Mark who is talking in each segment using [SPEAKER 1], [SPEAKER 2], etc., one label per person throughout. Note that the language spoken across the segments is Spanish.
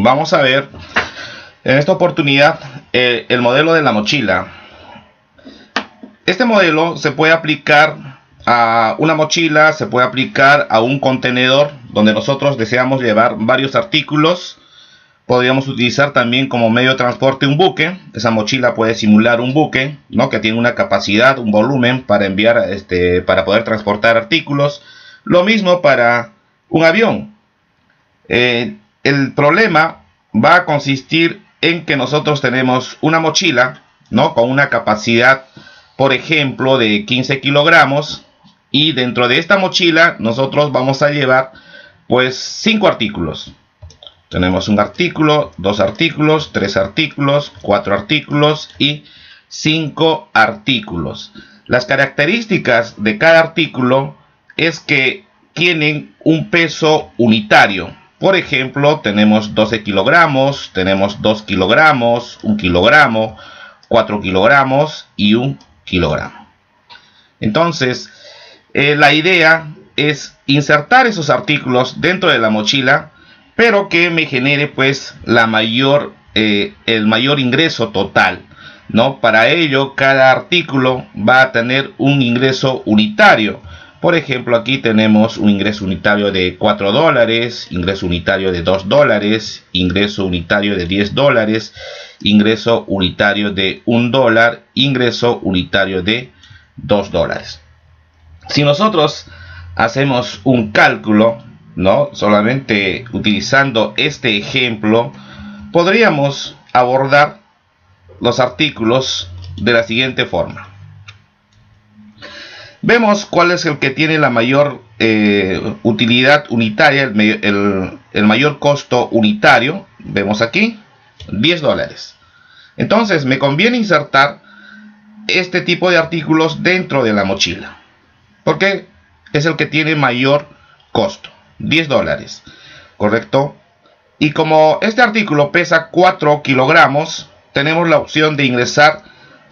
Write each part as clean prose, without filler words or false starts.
[SPEAKER 1] vamos a ver en esta oportunidad el modelo de la mochila. Este modelo se puede aplicar a una mochila, se puede aplicar a un contenedor donde nosotros deseamos llevar varios artículos. Podríamos utilizar también como medio de transporte un buque. Esa mochila puede simular un buque, ¿no? Que tiene una capacidad, un volumen para enviar, para poder transportar artículos. Lo mismo para un avión. El problema va a consistir en que nosotros tenemos una mochila, ¿no? Con una capacidad, por ejemplo, de 15 kilogramos. Y dentro de esta mochila nosotros vamos a llevar pues 5 artículos. Tenemos un artículo, 2 artículos, 3 artículos, 4 artículos y 5 artículos. Las características de cada artículo es que tienen un peso unitario. Por ejemplo, tenemos 12 kilogramos, tenemos 2 kilogramos, 1 kilogramo, 4 kilogramos y 1 kilogramo. Entonces, la idea es insertar esos artículos dentro de la mochila, pero que me genere pues el mayor ingreso total, ¿no? Para ello, cada artículo va a tener un ingreso unitario. Por ejemplo, aquí tenemos un ingreso unitario de $4, ingreso unitario de $2, ingreso unitario de $10, ingreso unitario de $1, ingreso unitario de $2. Si nosotros hacemos un cálculo, ¿no? Solamente utilizando este ejemplo, podríamos abordar los artículos de la siguiente forma. Vemos cuál es el que tiene la mayor utilidad unitaria, el mayor costo unitario. Vemos aquí $10. Entonces me conviene insertar este tipo de artículos dentro de la mochila, porque es el que tiene mayor costo. $10, correcto. Y como este artículo pesa 4 kilogramos, tenemos la opción de ingresar,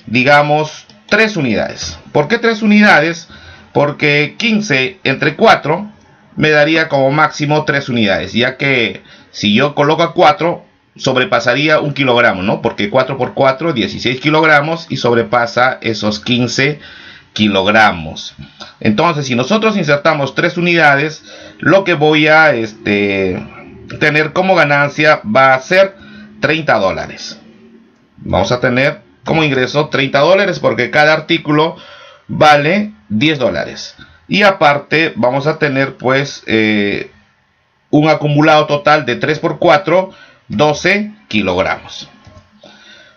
[SPEAKER 1] digamos, 3 unidades. ¿Por qué 3 unidades? Porque 15 entre 4 me daría como máximo 3 unidades, ya que si yo coloco 4 sobrepasaría 1 kilogramo, ¿no? Porque 4 por 4, 16 kilogramos y sobrepasa esos 15 kilogramos. Entonces, si nosotros insertamos 3 unidades, lo que voy a tener como ganancia va a ser $30. Vamos a tener como ingreso $30 porque cada artículo vale $10. Y aparte vamos a tener pues un acumulado total de 3 por 4, 12 kilogramos.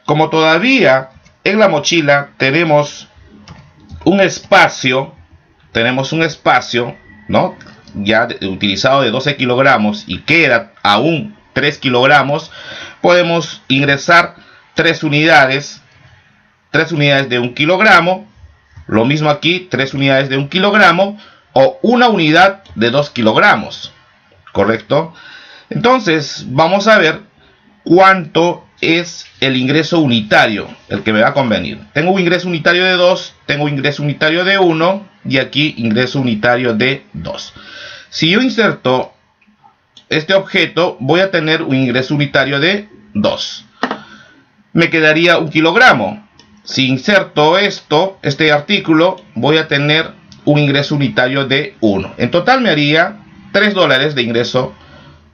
[SPEAKER 1] Como todavía en la mochila tenemos un espacio, ¿no? Ya utilizado de 12 kilogramos y queda aún 3 kilogramos, podemos ingresar 3 unidades de 1 kilogramo. Lo mismo aquí, 3 unidades de 1 kilogramo o una unidad de 2 kilogramos, ¿correcto? Entonces vamos a ver cuánto es el ingreso unitario, el que me va a convenir. Tengo un ingreso unitario de 2, tengo un ingreso unitario de 1 y aquí ingreso unitario de 2. Si yo inserto este objeto, voy a tener un ingreso unitario de 2. Me quedaría 1 kilogramo. Si inserto este artículo, voy a tener un ingreso unitario de 1. En total me haría $3 de ingreso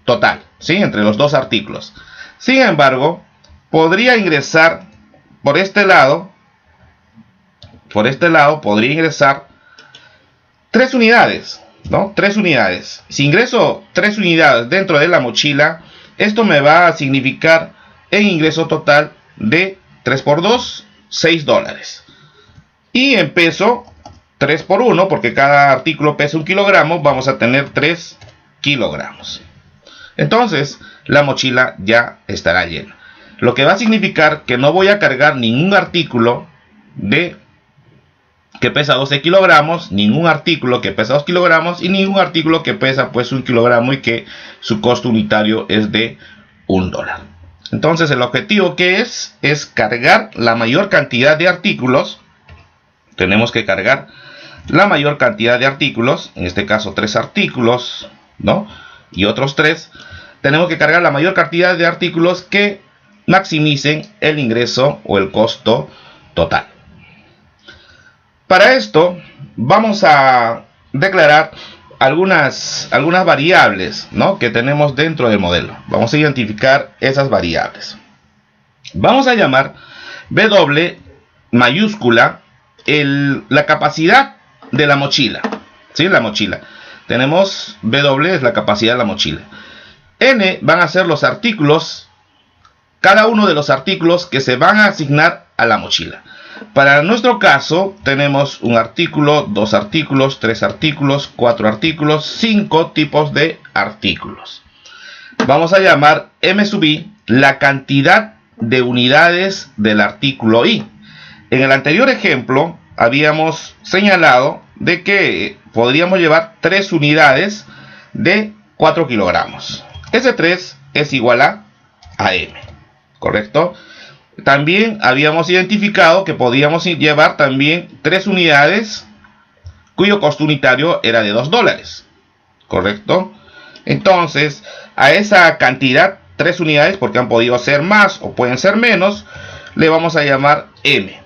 [SPEAKER 1] total, ¿sí? Entre los dos artículos. Sin embargo, podría ingresar por este lado podría ingresar 3 unidades, ¿no? 3 unidades. Si ingreso 3 unidades dentro de la mochila, esto me va a significar en ingreso total de 3 por 2, $6. Y en peso, 3 por 1, porque cada artículo pesa 1 kilogramo, vamos a tener 3 kilogramos. Entonces, la mochila ya estará llena. Lo que va a significar que no voy a cargar ningún artículo que pesa 12 kilogramos, ningún artículo que pesa 2 kilogramos y ningún artículo que pesa pues 1 kilogramo y que su costo unitario es de $1. Entonces el objetivo que es cargar la mayor cantidad de artículos. Tenemos que cargar la mayor cantidad de artículos, en este caso 3 artículos, ¿no? Y otros 3, tenemos que cargar la mayor cantidad de artículos que maximicen el ingreso o el costo total. Para esto vamos a declarar algunas variables, ¿no?, que tenemos dentro del modelo. Vamos a identificar esas variables. Vamos a llamar W mayúscula la capacidad de la mochila, ¿sí? La mochila. Tenemos W es la capacidad de la mochila. N van a ser los artículos, cada uno de los artículos que se van a asignar a la mochila. Para nuestro caso tenemos un artículo, 2 artículos, 3 artículos, 4 artículos, 5 tipos de artículos. Vamos a llamar M sub I la cantidad de unidades del artículo I. En el anterior ejemplo habíamos señalado de que podríamos llevar 3 unidades de 4 kilogramos. Ese 3 es igual a M, ¿correcto? También habíamos identificado que podíamos llevar también 3 unidades cuyo costo unitario era de $2, ¿correcto? Entonces, a esa cantidad, 3 unidades, porque han podido ser más o pueden ser menos, le vamos a llamar M.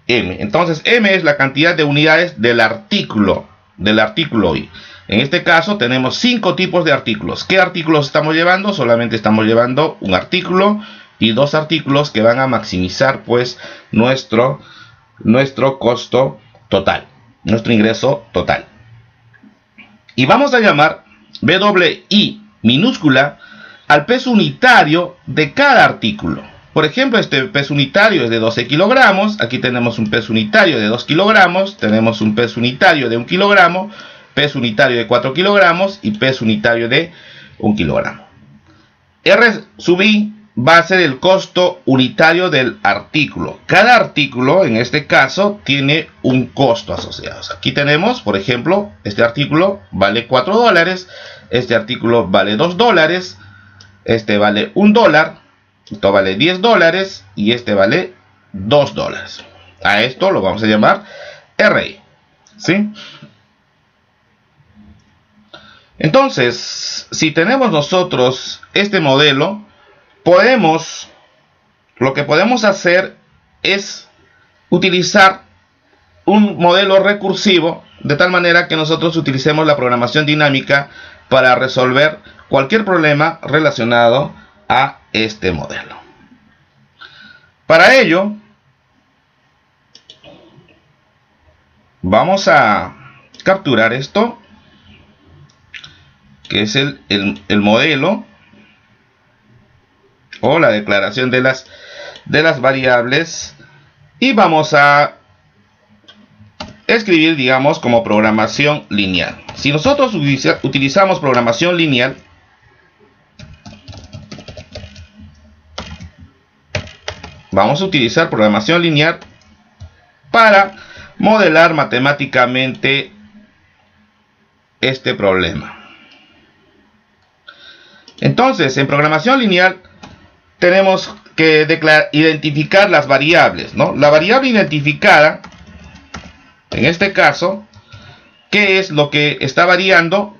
[SPEAKER 1] Entonces, M es la cantidad de unidades del artículo I. En este caso tenemos 5 tipos de artículos. ¿Qué artículos estamos llevando? Solamente estamos llevando un artículo y 2 artículos que van a maximizar pues nuestro costo total, nuestro ingreso total. Y vamos a llamar WI minúscula al peso unitario de cada artículo. Por ejemplo, este peso unitario es de 12 kilogramos. Aquí tenemos un peso unitario de 2 kilogramos. Tenemos un peso unitario de 1 kilogramo, peso unitario de 4 kilogramos y peso unitario de 1 kilogramo. R sub I va a ser el costo unitario del artículo. Cada artículo, en este caso, tiene un costo asociado. Aquí tenemos, por ejemplo, este artículo vale $4, este artículo vale $2, este vale $1, esto vale $10 y este vale $2. A esto lo vamos a llamar RI, ¿sí? Entonces, si tenemos nosotros este modelo, lo que podemos hacer es utilizar un modelo recursivo de tal manera que nosotros utilicemos la programación dinámica para resolver cualquier problema relacionado a este modelo. Para ello, vamos a capturar esto, que es el modelo o la declaración de las variables, y vamos a escribir, digamos, como programación lineal. Si nosotros utilizamos programación lineal, vamos a utilizar programación lineal para modelar matemáticamente este problema. Entonces, en programación lineal tenemos que identificar las variables, ¿no? La variable identificada, en este caso, ¿qué es lo que está variando?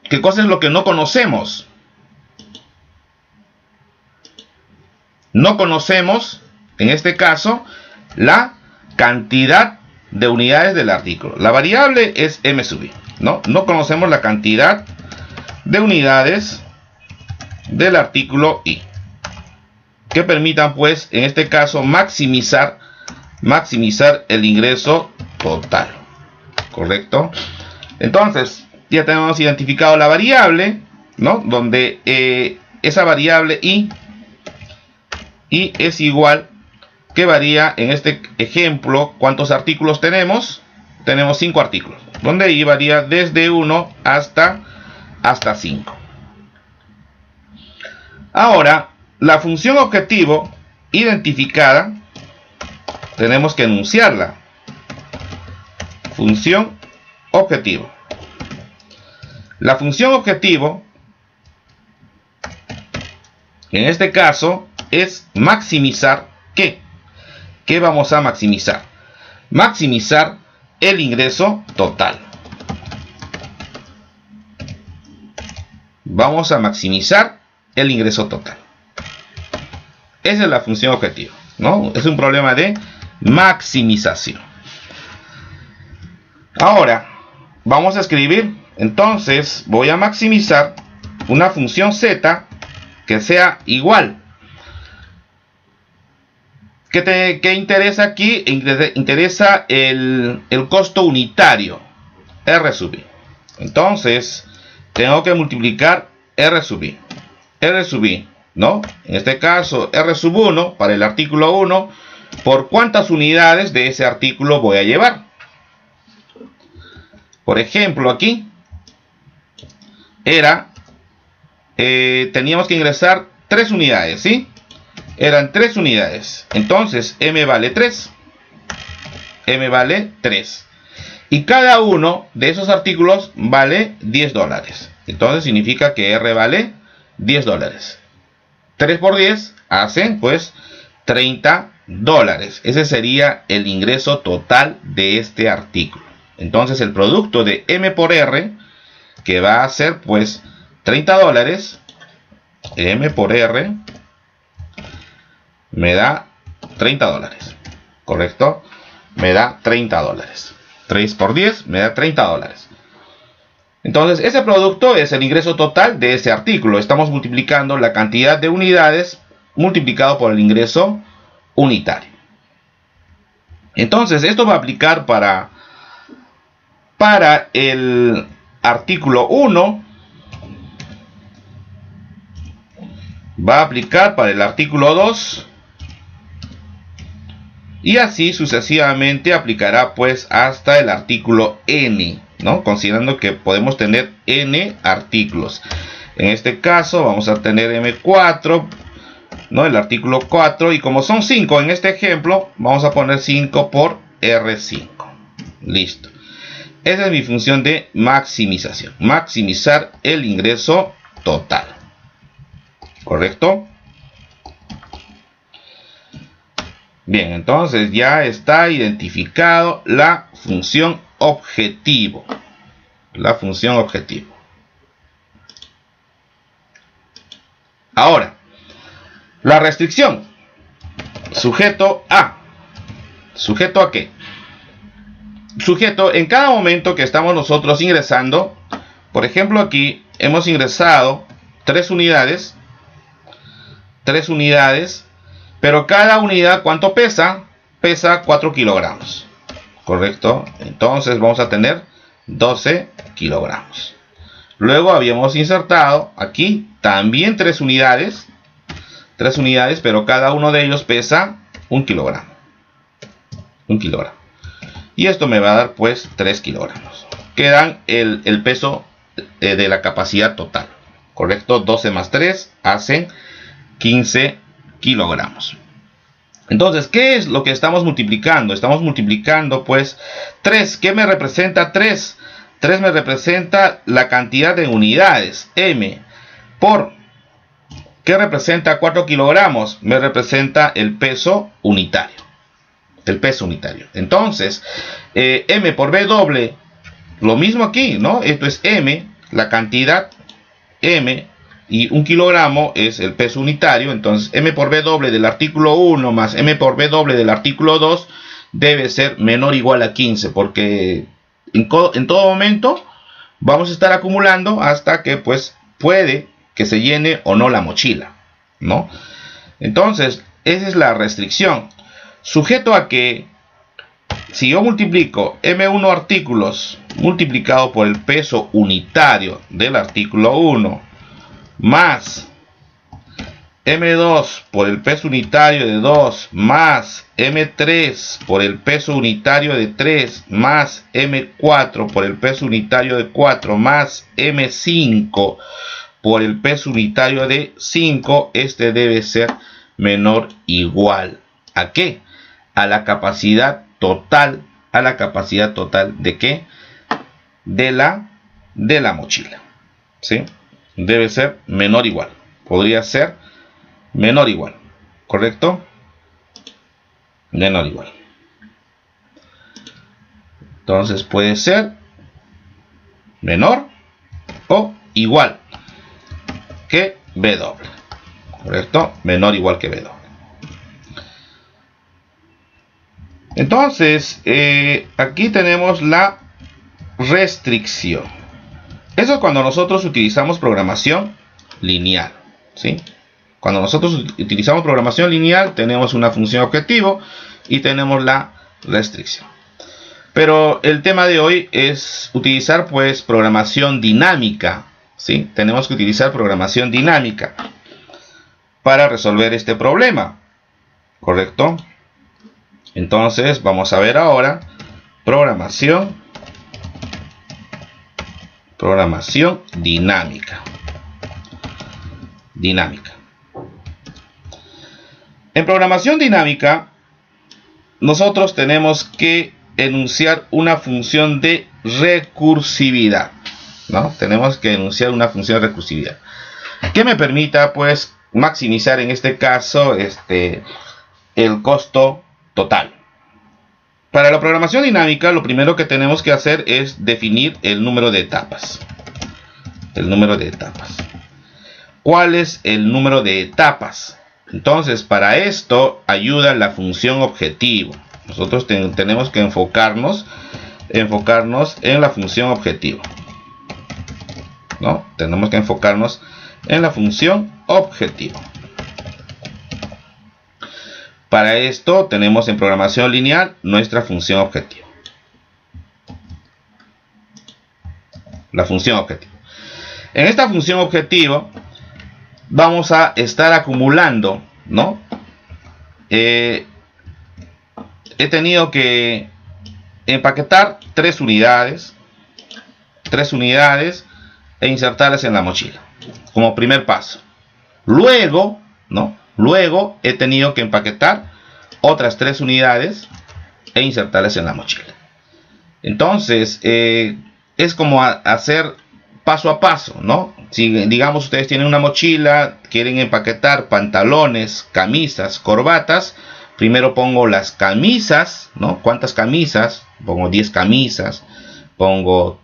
[SPEAKER 1] ¿Qué cosa es lo que no conocemos? No conocemos, en este caso, la cantidad de unidades del artículo. La variable es M sub I, ¿no? No conocemos la cantidad de unidades del artículo I, que permitan pues en este caso maximizar el ingreso total, ¿correcto? Entonces ya tenemos identificado la variable, ¿no? Donde esa variable I es igual, que varía en este ejemplo. ¿Cuántos artículos tenemos? Tenemos 5 artículos, donde I varía desde 1 hasta 5. Ahora, la función objetivo identificada, tenemos que enunciarla. Función objetivo. La función objetivo, en este caso, es maximizar ¿qué? ¿Qué vamos a maximizar? Maximizar el ingreso total. vamos a maximizar el ingreso total. Esa es la función objetivo, ¿no? Es un problema de maximización. Ahora vamos a escribir, entonces voy a maximizar una función z que sea igual. ¿Qué interesa aquí? Interesa el costo unitario, R sub i. Entonces tengo que multiplicar R sub i. R sub i, ¿no? En este caso R sub 1 para el artículo 1, ¿por cuántas unidades de ese artículo voy a llevar? Por ejemplo, aquí teníamos que ingresar 3 unidades, ¿sí? Eran 3 unidades. Entonces M vale 3. M vale 3. Y cada uno de esos artículos vale $10. Entonces significa que R vale $10. 3 por 10 hacen pues $30. Ese sería el ingreso total de este artículo. Entonces el producto de M por R, que va a ser pues $30, M por R me da $30, ¿correcto? Me da $30. 3 por 10 me da $30. Entonces ese producto es el ingreso total de ese artículo. Estamos multiplicando la cantidad de unidades multiplicado por el ingreso unitario. Entonces esto va a aplicar para el artículo 1. Va a aplicar para el artículo 2. Y así sucesivamente aplicará pues hasta el artículo n, ¿no? Considerando que podemos tener n artículos. En este caso vamos a tener M4, ¿no? El artículo 4. Y como son 5 en este ejemplo, vamos a poner 5 por R5. Listo. Esa es mi función de maximización. Maximizar el ingreso total. ¿Correcto? Bien, entonces ya está identificado la función objetivo. La función objetivo. Ahora, la restricción. Sujeto a. ¿Sujeto a qué? Sujeto en cada momento que estamos nosotros ingresando. Por ejemplo, aquí hemos ingresado 3 unidades. 3 unidades. Pero cada unidad, ¿cuánto pesa? Pesa 4 kilogramos. ¿Correcto? Entonces vamos a tener 12 kilogramos. Luego habíamos insertado aquí también 3 unidades. 3 unidades, pero cada uno de ellos pesa 1 kilogramo. 1 kilogramo. Y esto me va a dar pues 3 kilogramos. Que dan el peso de la capacidad total. ¿Correcto? 12 más 3 hacen 15 kilogramos. Entonces, ¿qué es lo que estamos multiplicando? Estamos multiplicando pues 3. ¿Qué me representa 3? 3 me representa la cantidad de unidades, M, por ¿qué representa 4 kilogramos? Me representa el peso unitario. El peso unitario. Entonces, M por B doble, lo mismo aquí, ¿no? Esto es M, la cantidad M, y 1 kilogramo es el peso unitario. Entonces M por B doble del artículo 1 más M por B doble del artículo 2 debe ser menor o igual a 15, porque en todo momento vamos a estar acumulando hasta que pues puede que se llene o no la mochila, ¿no? Entonces esa es la restricción. Sujeto a que si yo multiplico M1 artículos multiplicado por el peso unitario del artículo 1 más M2 por el peso unitario de 2 más M3 por el peso unitario de 3 más M4 por el peso unitario de 4 más M5 por el peso unitario de 5, este debe ser menor o igual ¿a qué? A la capacidad total. ¿A la capacidad total de qué? De la mochila, ¿sí? Debe ser menor o igual. Podría ser menor o igual. ¿Correcto? Menor o igual. Entonces puede ser menor o igual B doble. ¿Correcto? Menor o igual que B doble. Entonces, aquí tenemos la restricción. Eso es cuando nosotros utilizamos programación lineal, ¿sí? Cuando nosotros utilizamos programación lineal, tenemos una función objetivo y tenemos la restricción. Pero el tema de hoy es utilizar, pues, programación dinámica, ¿sí? Tenemos que utilizar programación dinámica para resolver este problema, ¿correcto? Entonces, vamos a ver ahora programación dinámica. En programación dinámica, nosotros tenemos que enunciar una función de recursividad, ¿no? Tenemos que enunciar una función de recursividad que me permita, pues, maximizar en este caso el costo total. Para la programación dinámica, lo primero que tenemos que hacer es definir el número de etapas. ¿Cuál es el número de etapas? Entonces, para esto ayuda la función objetivo. Nosotros tenemos que enfocarnos en la función objetivo, ¿no? Tenemos que enfocarnos en la función objetivo. Para esto tenemos en programación lineal nuestra función objetivo. La función objetivo. En esta función objetivo vamos a estar acumulando, ¿no? He tenido que empaquetar 3 unidades e insertarlas en la mochila como primer paso. Luego, ¿no? Luego he tenido que empaquetar otras 3 unidades e insertarlas en la mochila. Entonces, es como hacer paso a paso, ¿no? Si, digamos, ustedes tienen una mochila, quieren empaquetar pantalones, camisas, corbatas, primero pongo las camisas, ¿no? ¿Cuántas camisas? Pongo 10 camisas, luego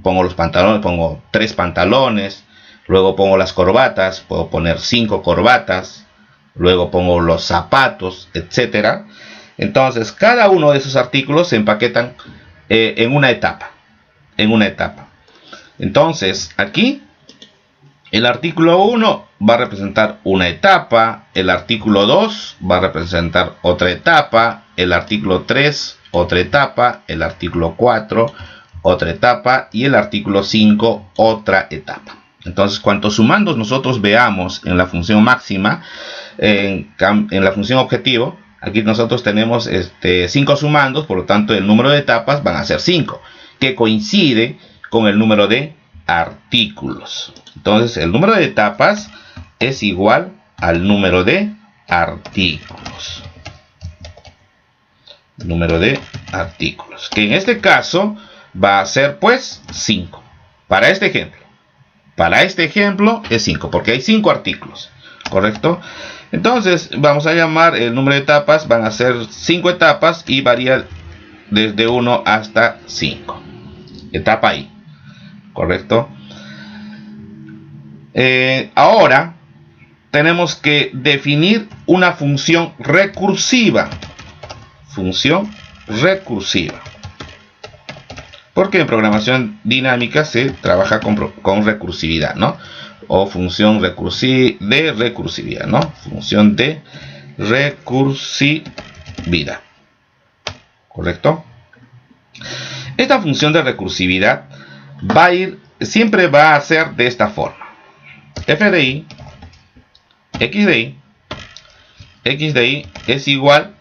[SPEAKER 1] pongo los pantalones, pongo 3 pantalones. Luego pongo las corbatas, puedo poner 5 corbatas. Luego pongo los zapatos, etc. Entonces, cada uno de esos artículos se empaquetan en una etapa. Entonces, aquí, el artículo 1 va a representar una etapa. El artículo 2 va a representar otra etapa. El artículo 3, otra etapa. El artículo 4, otra etapa. Y el artículo 5, otra etapa. Entonces, cuantos sumandos nosotros veamos en la función máxima, en la función objetivo, aquí nosotros tenemos 5 sumandos, por lo tanto el número de etapas van a ser 5, que coincide con el número de artículos. Entonces, el número de etapas es igual al número de artículos. Que en este caso va a ser, pues, 5. Para este ejemplo es 5, porque hay 5 artículos, ¿correcto? Entonces vamos a llamar el número de etapas, van a ser 5 etapas y varía desde 1 hasta 5. Etapa I, ¿correcto? Ahora tenemos que definir una función recursiva. Porque en programación dinámica se trabaja con recursividad, ¿no? O función de recursividad, ¿no? Función de recursividad. ¿Correcto? Esta función de recursividad siempre va a ser de esta forma. F de i, x de i es igual,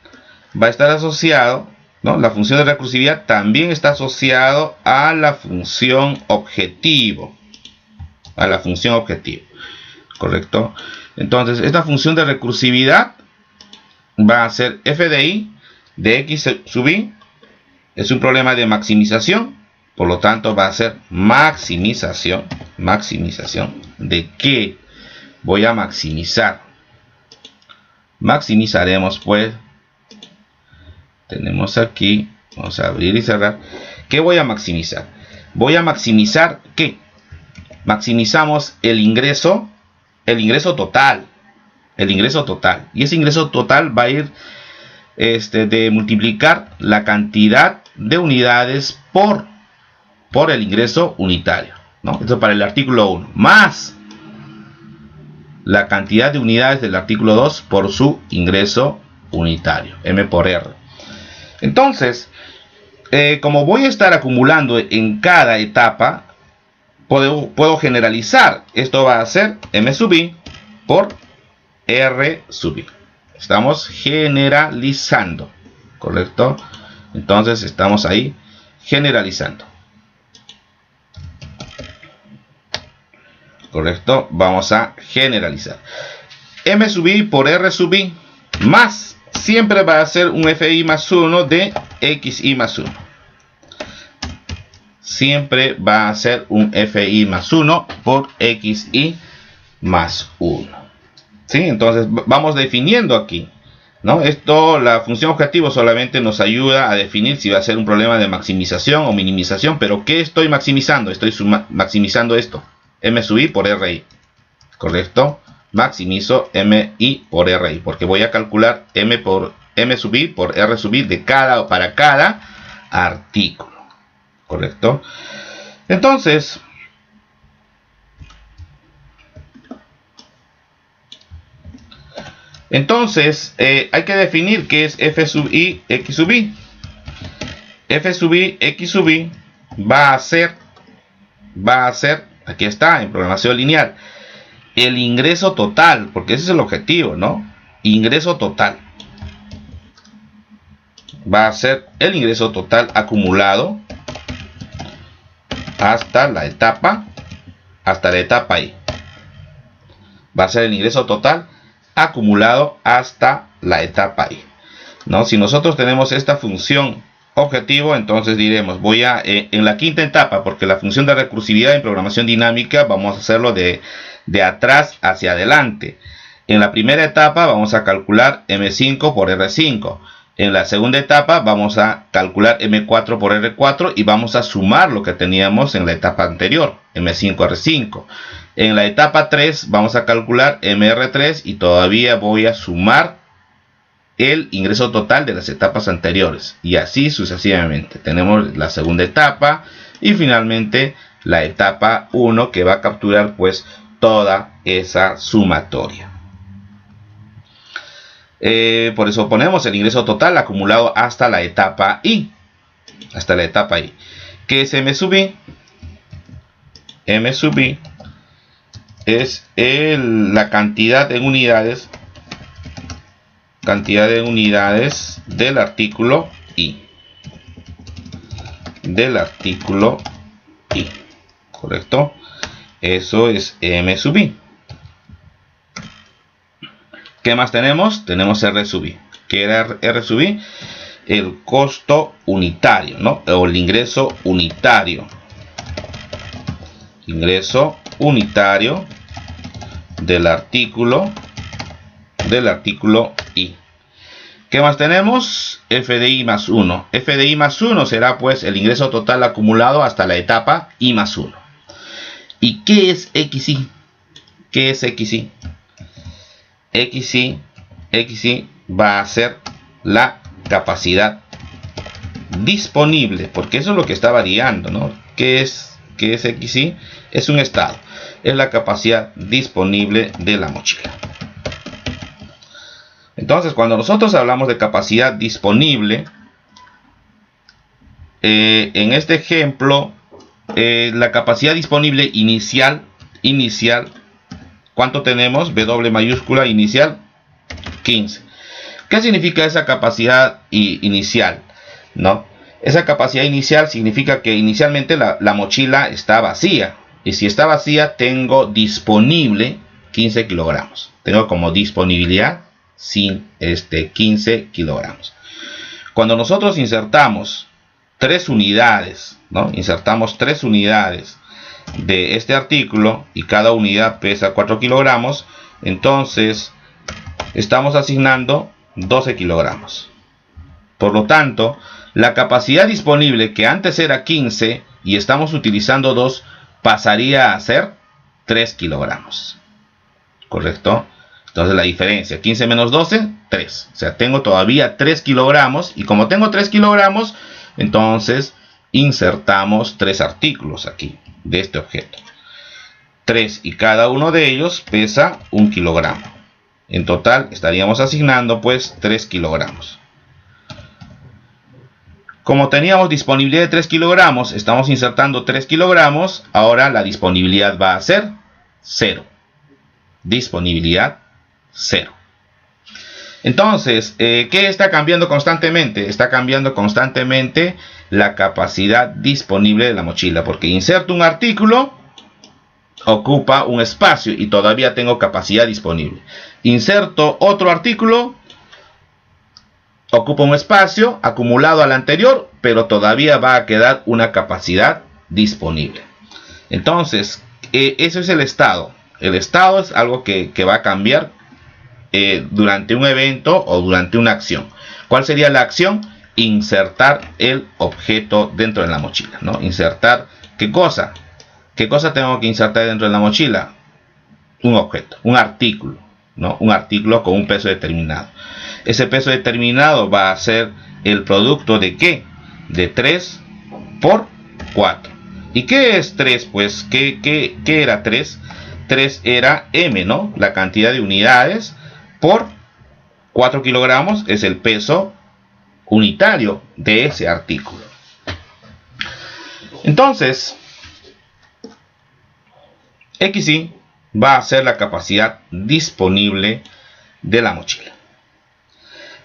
[SPEAKER 1] va a estar asociado, ¿no? La función de recursividad también está asociado a la función objetivo. ¿Correcto? Entonces, esta función de recursividad va a ser f de i de x sub i. Es un problema de maximización. Por lo tanto, va a ser maximización. ¿De qué voy a maximizar? Maximizaremos, pues, tenemos aquí, vamos a abrir y cerrar. ¿Qué voy a maximizar? Voy a maximizar ¿qué? Maximizamos el ingreso el ingreso total. El ingreso total. Y ese ingreso total va a ir de multiplicar la cantidad de unidades por el ingreso unitario, ¿no? Esto para el artículo 1. Más la cantidad de unidades del artículo 2 por su ingreso unitario. M por R. Entonces, como voy a estar acumulando en cada etapa, puedo generalizar. Esto va a ser M sub I por R sub I. Estamos generalizando, ¿correcto? Entonces estamos ahí generalizando. ¿Correcto? Vamos a generalizar. M sub I por R sub I más, siempre va a ser un FI más 1 de XI más 1. Siempre va a ser un FI más 1 por XI más 1. ¿Sí? Entonces vamos definiendo aquí, ¿no? La función objetivo solamente nos ayuda a definir si va a ser un problema de maximización o minimización. Pero ¿qué estoy maximizando? Estoy maximizando esto. M sub I por RI. ¿Correcto? Maximizo MI por RI. Porque voy a calcular M sub I por R sub I para cada artículo. ¿Correcto? Entonces, hay que definir qué es F sub I, X sub I. F sub I, X sub I va a ser, aquí está, en programación lineal, el ingreso total, porque ese es el objetivo, ¿no? Ingreso total. Va a ser el ingreso total acumulado hasta la etapa I. Va a ser el ingreso total acumulado hasta la etapa I, ¿no? Si nosotros tenemos esta función objetivo, entonces diremos, voy a en la quinta etapa, porque la función de recursividad en programación dinámica vamos a hacerlo de atrás hacia adelante. En la primera etapa vamos a calcular M5 por R5. En la segunda etapa vamos a calcular M4 por R4 y vamos a sumar lo que teníamos en la etapa anterior, M5 R5. En la etapa 3 vamos a calcular MR3 y todavía voy a sumar el ingreso total de las etapas anteriores. Y así sucesivamente. Tenemos la segunda etapa y finalmente la etapa 1 que va a capturar pues toda esa sumatoria. Por eso ponemos el ingreso total acumulado hasta la etapa I. Hasta la etapa I. ¿Qué es M sub I? M sub I es la cantidad de unidades. Cantidad de unidades del artículo I. Del artículo I. ¿Correcto? Eso es M sub I. ¿Qué más tenemos? Tenemos R sub I. ¿Qué era R sub I? El costo unitario, ¿no? O el ingreso unitario. Ingreso unitario del artículo I. ¿Qué más tenemos? FDI más 1. FDI más 1 será pues el ingreso total acumulado hasta la etapa I más 1. ¿Y qué es XI? ¿Qué es XI? XI va a ser la capacidad disponible, porque eso es lo que está variando, ¿no? ¿Qué es XI? Es un estado, es la capacidad disponible de la mochila. Entonces, cuando nosotros hablamos de capacidad disponible, en este ejemplo, la capacidad disponible inicial, ¿cuánto tenemos? W mayúscula inicial, 15. ¿Qué significa esa capacidad inicial? ¿No? Esa capacidad inicial significa que inicialmente la mochila está vacía. Y si está vacía, tengo disponible 15 kilogramos. Tengo como disponibilidad 15 kilogramos. Cuando nosotros insertamos 3 unidades, ¿no? Insertamos 3 unidades de este artículo y cada unidad pesa 4 kilogramos, entonces estamos asignando 12 kilogramos. Por lo tanto, la capacidad disponible, que antes era 15 y estamos utilizando 2, pasaría a ser 3 kilogramos. ¿correcto? Entonces la diferencia, 15 menos 12, 3. O sea, tengo todavía 3 kilogramos. Y como tengo 3 kilogramos, entonces insertamos 3 artículos aquí de este objeto. 3 y cada uno de ellos pesa 1 kilogramo. En total estaríamos asignando pues 3 kilogramos. Como teníamos disponibilidad de 3 kilogramos, estamos insertando 3 kilogramos. Ahora la disponibilidad va a ser 0. Disponibilidad 0. Entonces, ¿qué está cambiando constantemente? Está cambiando constantemente la capacidad disponible de la mochila. Porque inserto un artículo, ocupa un espacio y todavía tengo capacidad disponible. Inserto otro artículo, ocupa un espacio acumulado al anterior, pero todavía va a quedar una capacidad disponible. Entonces, eso es el estado. El estado es algo que va a cambiar durante un evento o durante una acción. ¿Cuál sería la acción? Insertar el objeto dentro de la mochila, ¿no? Insertar, ¿qué cosa? ¿Qué cosa tengo que insertar dentro de la mochila? Un objeto, un artículo, ¿no? Un artículo con un peso determinado. Ese peso determinado va a ser el producto de ¿qué? De 3 por 4. ¿Y qué es 3? Pues, ¿qué era 3? 3 era M, ¿no? La cantidad de unidades por 4 kilogramos es el peso unitario de ese artículo. Entonces, XY va a ser la capacidad disponible de la mochila.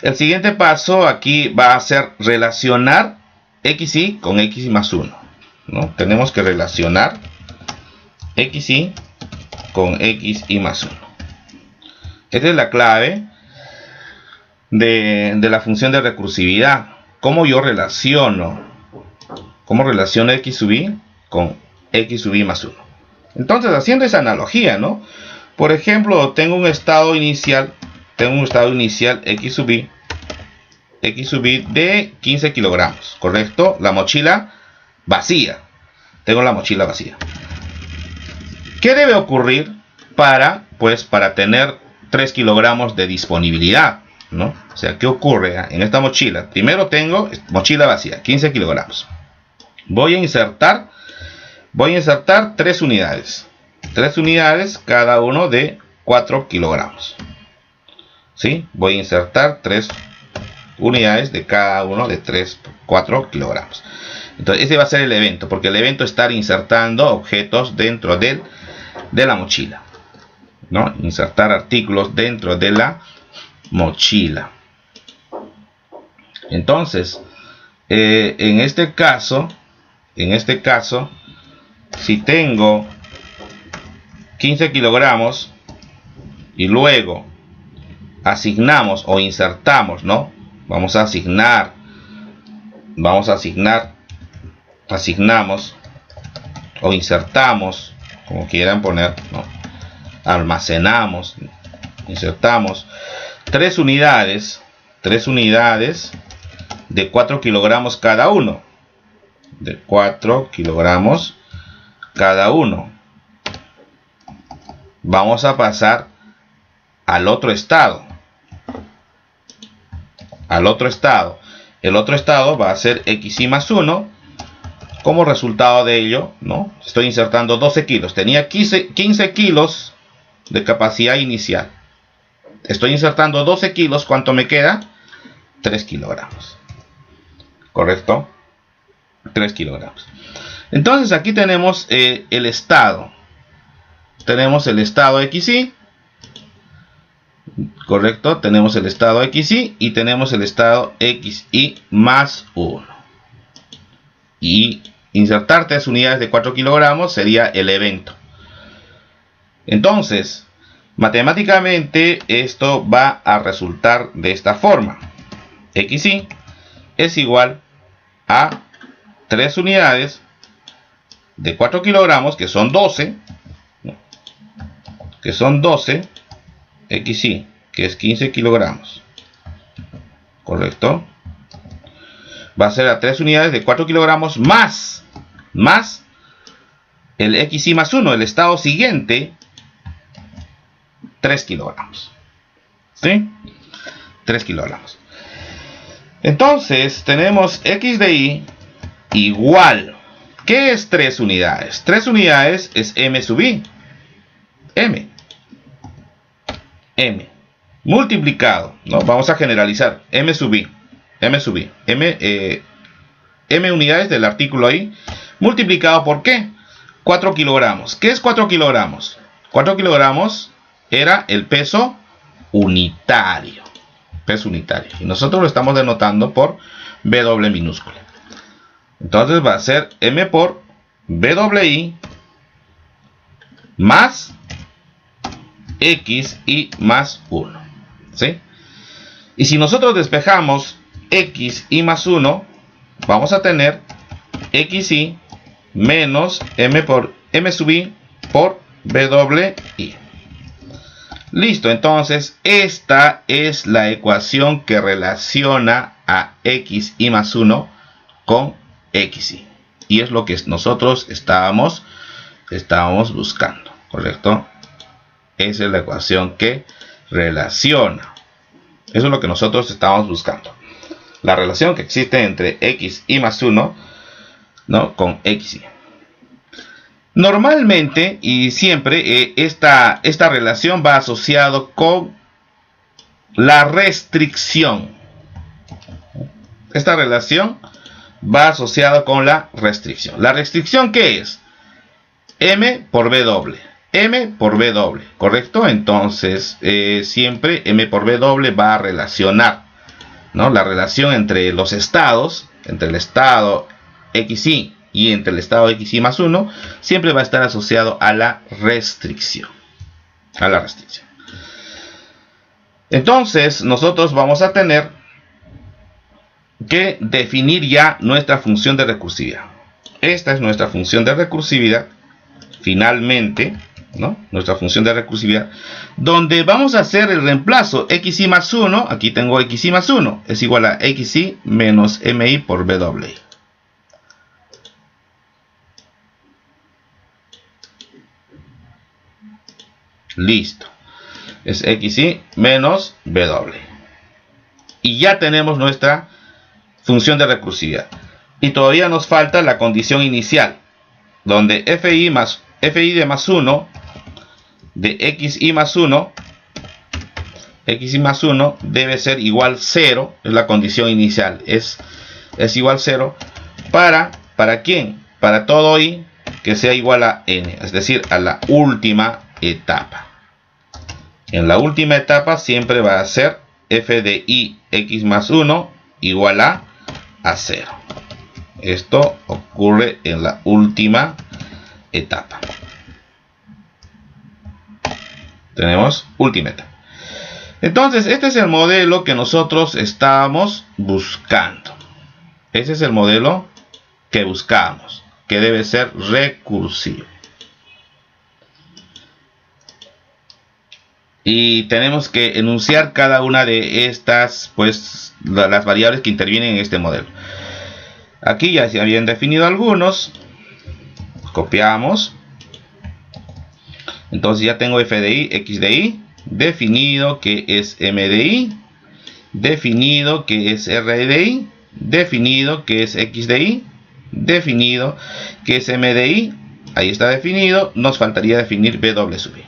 [SPEAKER 1] El siguiente paso aquí va a ser relacionar XY con XY más 1, ¿no? Tenemos que relacionar XY con XY más 1. Esta es la clave de la función de recursividad. ¿Cómo yo relaciono? ¿Cómo relaciono X sub Y con X sub Y más 1? Entonces, haciendo esa analogía, ¿no? Por ejemplo, tengo un estado inicial X sub Y de 15 kilogramos, ¿correcto? La mochila vacía. Tengo la mochila vacía. ¿Qué debe ocurrir para tener 3 kilogramos de disponibilidad, ¿no? O sea, ¿qué ocurre en esta mochila? Primero tengo mochila vacía, 15 kilogramos. Voy a insertar 3 unidades. 3 unidades cada uno de 4 kilogramos. ¿Sí? Voy a insertar 3 unidades de cada uno de 4 kilogramos. Entonces, ese va a ser el evento, porque el evento es estar insertando objetos dentro de la mochila, ¿no? Insertar artículos dentro de la mochila. Entonces, en este caso, si tengo 15 kilogramos y luego asignamos o insertamos, ¿no? Asignamos o insertamos, como quieran poner, ¿no? Almacenamos, insertamos 3 unidades de 4 kilogramos cada uno. De 4 kilogramos cada uno. Vamos a pasar al otro estado. El otro estado va a ser XY más 1. Como resultado de ello, ¿no? Estoy insertando 12 kilos. Tenía 15 kilos de capacidad inicial. Estoy insertando 12 kilos. ¿Cuánto me queda? 3 kilogramos. ¿Correcto? 3 kilogramos. Entonces aquí tenemos el estado. Tenemos el estado XY. Correcto. Tenemos el estado XY y tenemos el estado XY más 1. Y insertar 3 unidades de 4 kilogramos sería el evento. Entonces, matemáticamente esto va a resultar de esta forma. XY es igual a 3 unidades de 4 kilogramos, que son 12. XY, que es 15 kilogramos. ¿Correcto? Va a ser a 3 unidades de 4 kilogramos más el XY más 1, el estado siguiente, 3 kilogramos. ¿Sí? 3 kilogramos. Entonces tenemos X de Y igual. ¿Qué es 3 unidades? 3 unidades es M sub I. M multiplicado, ¿no? Vamos a generalizar. M sub I. M unidades del artículo I multiplicado por ¿qué? 4 kilogramos. ¿Qué es 4 kilogramos? 4 kilogramos era el peso unitario. Y nosotros lo estamos denotando por W minúscula. Entonces va a ser M por WI más X y más 1. ¿Sí? Y si nosotros despejamos X y más 1, vamos a tener XY menos M sub I por WI. Listo, entonces esta es la ecuación que relaciona a X y más 1 con XY. Y es lo que nosotros estábamos buscando, ¿correcto? Esa es la ecuación que relaciona. Eso es lo que nosotros estamos buscando. La relación que existe entre X y más 1, ¿no? Con XY. Normalmente y siempre esta relación va asociado con la restricción. Esta relación va asociada con la restricción. ¿La restricción qué es? M por W. M por W, ¿correcto? Entonces, siempre M por W va a relacionar, ¿no? La relación entre los estados, entre el estado XY y entre el estado XY más 1, siempre va a estar asociado a la restricción. Entonces, nosotros vamos a tener que definir ya nuestra función de recursividad. Esta es nuestra función de recursividad, finalmente, ¿no? Nuestra función de recursividad, donde vamos a hacer el reemplazo XY más 1, aquí tengo XY más 1, es igual a XY menos MI por WI. Listo. Es XY menos W. Y ya tenemos nuestra función de recursividad. Y todavía nos falta la condición inicial, donde FI de más 1 de XY más 1 debe ser igual 0, es la condición inicial, es igual 0 ¿para quién? Para todo I que sea igual a N, es decir, a la última etapa. En la última etapa siempre va a ser F de I X más 1 igual a 0. Esto ocurre en la última etapa. Tenemos última etapa. Entonces, este es el modelo que nosotros estábamos buscando. Ese es el modelo que buscamos, que debe ser recursivo. Y tenemos que enunciar cada una de estas, pues, las variables que intervienen en este modelo. Aquí ya se habían definido algunos. Copiamos. Entonces ya tengo F de I, X de I, definido que es M de I, definido que es R de I, definido que es X de I, definido que es M de I, ahí está definido, nos faltaría definir W sub I.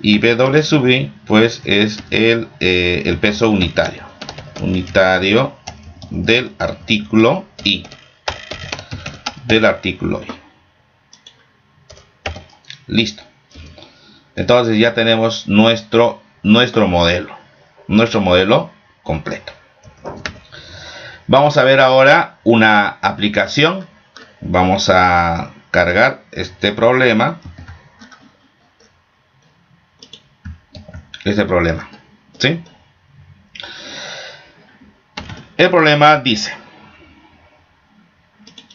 [SPEAKER 1] Y W sub I, pues, es el peso unitario del artículo I. Listo. Entonces ya tenemos nuestro modelo completo. Vamos a ver ahora una aplicación. Vamos a cargar este problema. ¿Sí? El problema dice: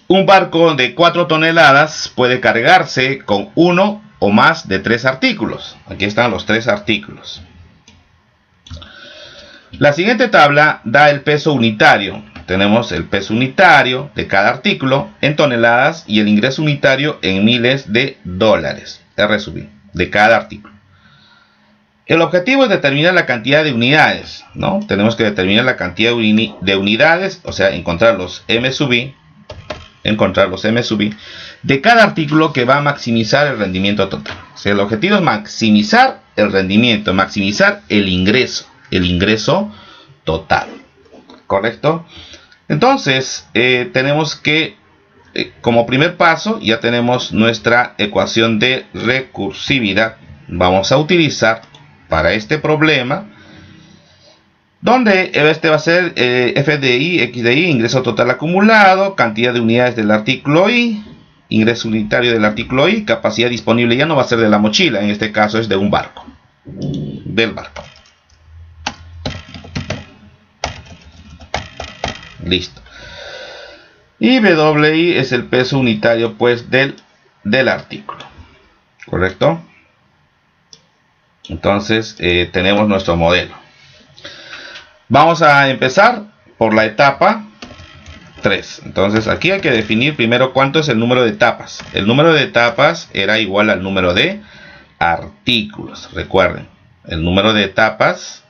[SPEAKER 1] un barco de 4 toneladas puede cargarse con uno o más de 3 artículos. Aquí están los 3 artículos. La siguiente tabla da el peso unitario. Tenemos el peso unitario de cada artículo en toneladas y el ingreso unitario en miles de dólares, R sub I, de cada artículo. El objetivo es determinar la cantidad de unidades, ¿no? Tenemos que determinar la cantidad de unidades, o sea, encontrar los M sub I, de cada artículo que va a maximizar el rendimiento total. O sea, el objetivo es maximizar el rendimiento, maximizar el ingreso total. ¿Correcto? Entonces, tenemos que, como primer paso, ya tenemos nuestra ecuación de recursividad. Vamos a utilizar para este problema, donde este va a ser f de i, x de i, ingreso total acumulado, cantidad de unidades del artículo i, ingreso unitario del artículo i, capacidad disponible ya no va a ser de la mochila, en este caso es de un barco, del barco. Listo. Y WI es el peso unitario pues del artículo. ¿Correcto? Entonces tenemos nuestro modelo. Vamos a empezar por la etapa 3. Entonces aquí hay que definir primero cuánto es el número de etapas. El número de etapas era igual al número de artículos. Recuerden, el número de etapas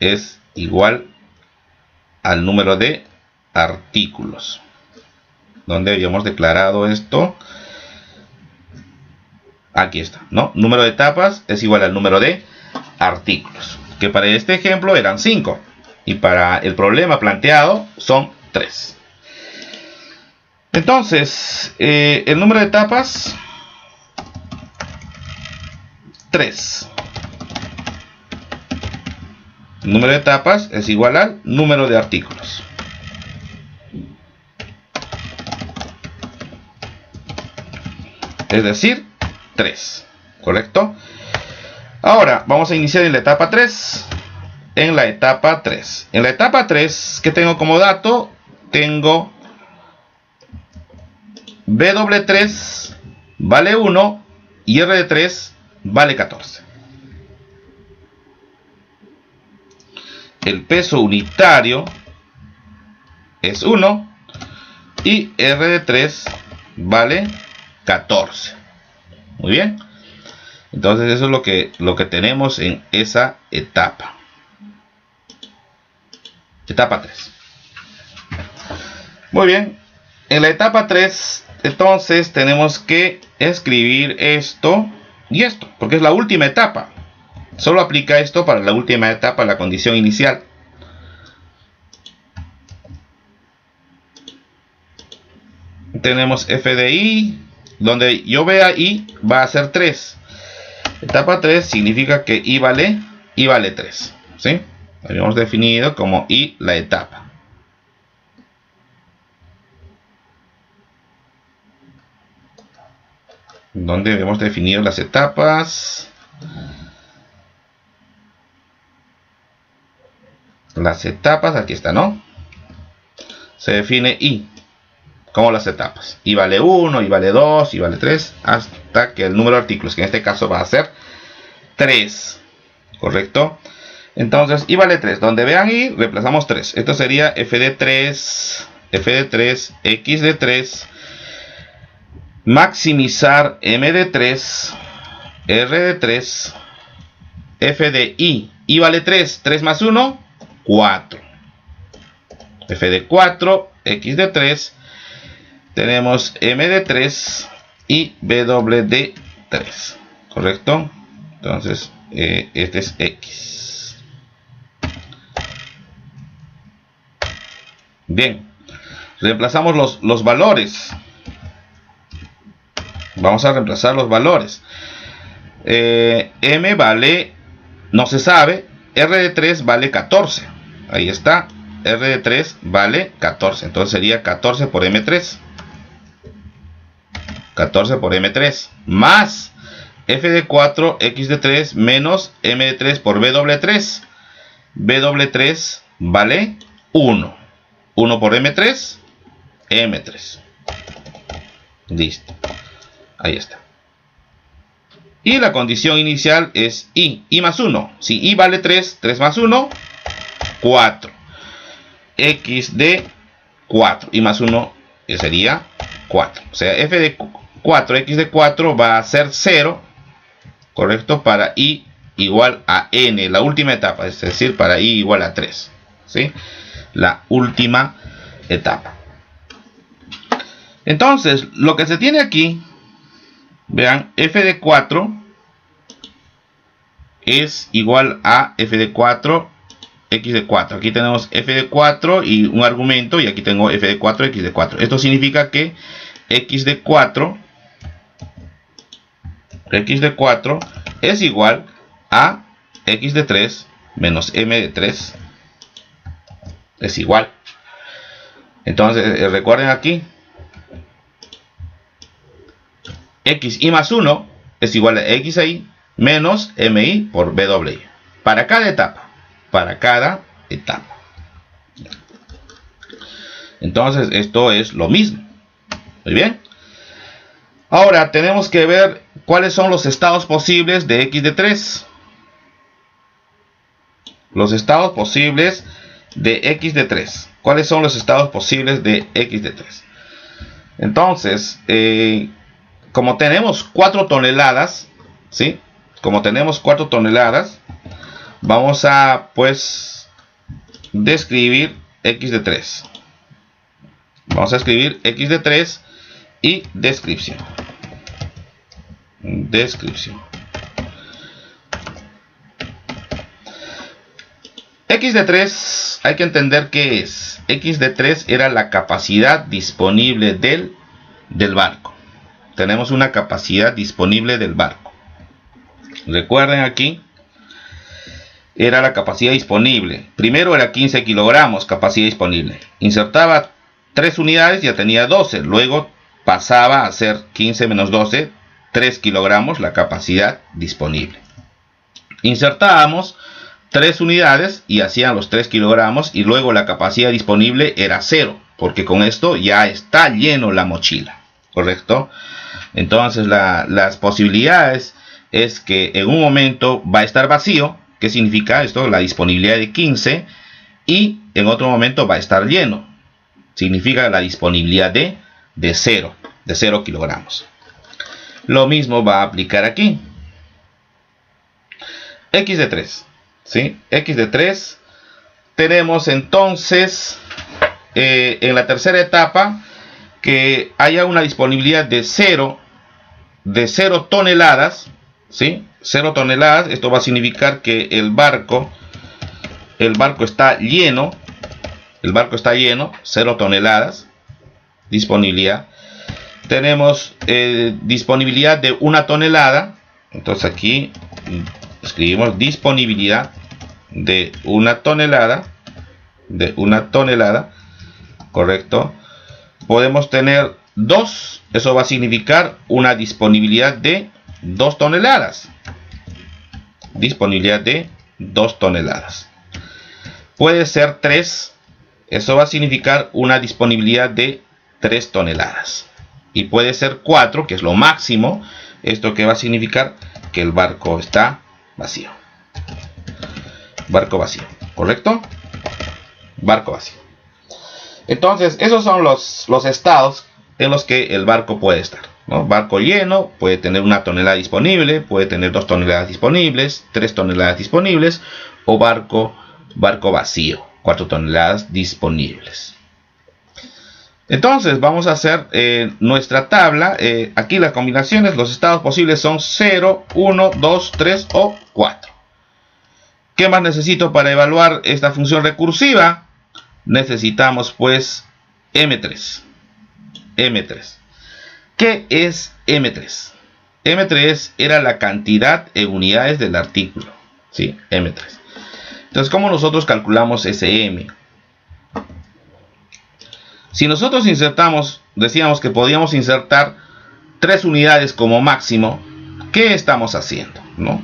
[SPEAKER 1] es igual al número de artículos. ¿Dónde habíamos declarado esto? Aquí está, ¿no? Número de etapas es igual al número de artículos, que para este ejemplo eran 5 y para el problema planteado son 3. Entonces, el número de etapas 3. El número de etapas es igual al número de artículos. Es decir, 3. ¿Correcto? Ahora, vamos a iniciar en la etapa 3. En la etapa 3. En la etapa 3, ¿qué tengo como dato? Tengo W3 vale 1 y R de 3 vale 14. El peso unitario es 1 y R de 3 vale 14. Muy bien. Entonces eso es lo que tenemos en esa etapa. Etapa 3. Muy bien. En la etapa 3, entonces tenemos que escribir esto y esto, porque es la última etapa. Solo aplica esto para la última etapa, la condición inicial. Tenemos f de i, donde yo vea i va a ser 3. Etapa 3 significa que i vale 3. ¿Sí? Habíamos definido como i la etapa. Donde hemos definido las etapas. Las etapas, aquí está, ¿no? Se define i como las etapas. I vale 1, i vale 2, i vale 3, hasta que el número de artículos, que en este caso va a ser 3. ¿Correcto? Entonces, i vale 3. Donde vean i, reemplazamos 3. Esto sería f de 3, x de 3, maximizar m de 3, r de 3, f de i. I vale 3. 3 más 1, 4. F de 4, x de 3, tenemos m de 3 y w de 3. ¿Correcto? Entonces, este es x. Bien. Reemplazamos los valores. Vamos a reemplazar los valores. M vale, no se sabe. R de 3 vale 14. Ahí está. R de 3 vale 14. Entonces sería 14 por M3. 14 por M3. Más F de 4, X de 3 menos M de 3 por W3. W3 vale 1. 1 por M3. M3. Listo. Ahí está. Y la condición inicial es i. I más 1. Si i vale 3, 3 más 1, 4. X de 4. I más 1 sería 4. O sea, f de 4, x de 4 va a ser 0. correcto, para i igual a n, la última etapa, es decir, para i igual a 3, ¿sí? La última etapa. Entonces, lo que se tiene aquí, vean, f de 4 es igual a f de 4, x de 4. Aquí tenemos f de 4 y un argumento, y aquí tengo f de 4, x de 4. Esto significa que x de 4 es igual a x de 3 menos m de 3 es igual. Entonces recuerden aquí, xi más 1 es igual a xi menos mi por bwi para cada etapa. Entonces esto es lo mismo. Muy bien. Ahora tenemos que ver cuáles son los estados posibles de x de 3. Los estados posibles de x de 3. ¿Cuáles son los estados posibles de x de 3? Entonces, como tenemos 4 toneladas, ¿sí? Como tenemos 4 toneladas, vamos a, pues, describir x de 3. Vamos a escribir x de 3 y descripción. X de 3, hay que entender qué es. X de 3 era la capacidad disponible del barco. Tenemos una capacidad disponible del barco. Recuerden aquí, era la capacidad disponible. Primero era 15 kilogramos, capacidad disponible. Insertaba 3 unidades, ya tenía 12. Luego pasaba a ser 15 menos 12, 3 kilogramos la capacidad disponible. Insertábamos 3 unidades y hacían los 3 kilogramos, y luego la capacidad disponible era 0, porque con esto ya está lleno la mochila, ¿correcto? Entonces las posibilidades es que en un momento va a estar vacío. ¿Qué significa esto? La disponibilidad de 15, y en otro momento va a estar lleno. Significa la disponibilidad de 0 kilogramos. Lo mismo va a aplicar aquí. X de 3. ¿Sí? X de 3. Tenemos entonces en la tercera etapa que haya una disponibilidad de 0 toneladas. ¿Sí? 0 toneladas. Esto va a significar que el barco está lleno. El barco está lleno, 0 toneladas. Disponibilidad. Tenemos disponibilidad de 1 tonelada. Entonces aquí escribimos disponibilidad de 1 tonelada. Correcto. Podemos tener 2. Eso va a significar una disponibilidad de 2 toneladas. Disponibilidad de 2 toneladas. Puede ser 3. Eso va a significar una disponibilidad de 3 toneladas. Y puede ser 4, que es lo máximo. Esto que va a significar que el barco está vacío. Barco vacío, ¿correcto? Barco vacío. Entonces, esos son los estados en los que el barco puede estar, ¿no? Barco lleno, puede tener 1 tonelada disponible, puede tener 2 toneladas disponibles, 3 toneladas disponibles, o barco vacío, 4 toneladas disponibles. Entonces vamos a hacer nuestra tabla. Aquí las combinaciones, los estados posibles son 0, 1, 2, 3 o 4. ¿Qué más necesito para evaluar esta función recursiva? Necesitamos pues M3. ¿Qué es M3? M3 era la cantidad en unidades del artículo. ¿Sí? M3. Entonces, ¿cómo nosotros calculamos ese M? Si nosotros insertamos, decíamos que podíamos insertar 3 unidades como máximo, ¿qué estamos haciendo? ¿No?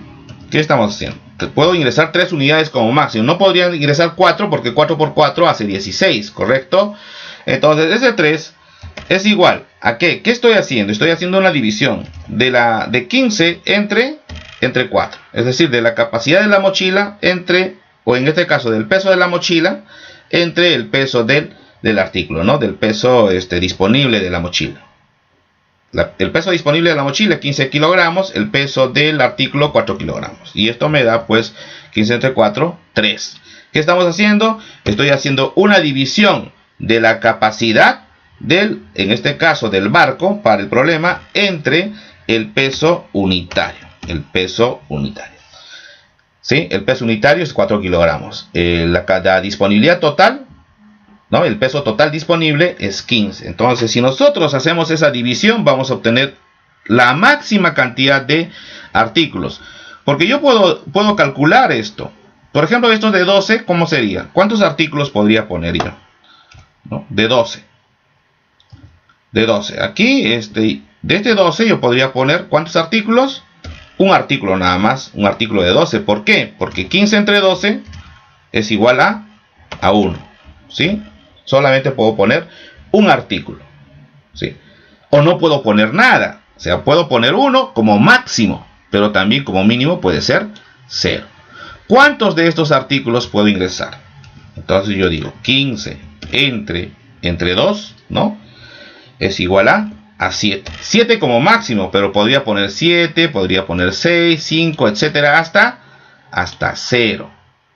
[SPEAKER 1] ¿Qué estamos haciendo? Puedo ingresar 3 unidades como máximo. No podría ingresar 4 porque 4 por 4 hace 16, ¿correcto? Entonces, ese 3 es igual a ¿qué? ¿Qué estoy haciendo? Estoy haciendo una división de 15 entre 4. Es decir, de la capacidad de la mochila o en este caso del peso de la mochila entre el peso del artículo, ¿no? Del peso disponible de la mochila. el peso disponible de la mochila 15 kilogramos, el peso del artículo 4 kilogramos. Y esto me da pues 15 entre 4, 3. ¿Qué estamos haciendo? Estoy haciendo una división de la capacidad en este caso del barco para el problema, entre el peso unitario. El peso unitario. ¿Sí? El peso unitario es 4 kilogramos. La disponibilidad total, ¿no? El peso total disponible es 15. Entonces, si nosotros hacemos esa división, vamos a obtener la máxima cantidad de artículos. Porque yo puedo calcular esto. Por ejemplo, esto de 12, ¿cómo sería? ¿Cuántos artículos podría poner yo? ¿No? De 12. De 12. Aquí, de este 12, yo podría poner ¿cuántos artículos? Un artículo nada más. Un artículo de 12. ¿Por qué? Porque 15 entre 12 es igual a 1. ¿Sí? Solamente puedo poner un artículo. ¿Sí? O no puedo poner nada. O sea, puedo poner 1 como máximo. Pero también como mínimo puede ser 0. ¿Cuántos de estos artículos puedo ingresar? Entonces yo digo 15 entre 2, ¿no? Es igual a 7. 7 como máximo, pero podría poner 7, podría poner 6, 5, etcétera, hasta 0.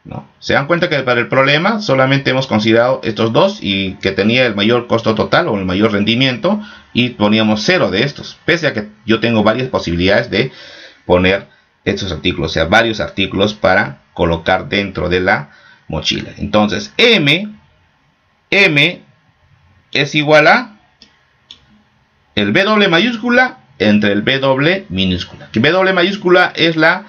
[SPEAKER 1] ¿No? Se dan cuenta que para el problema solamente hemos considerado estos dos y que tenía el mayor costo total o el mayor rendimiento y poníamos 0 de estos, pese a que yo tengo varias posibilidades de poner estos artículos, o sea, varios artículos para colocar dentro de la mochila. Entonces, M es igual a el W mayúscula entre el W minúscula. Que W mayúscula es la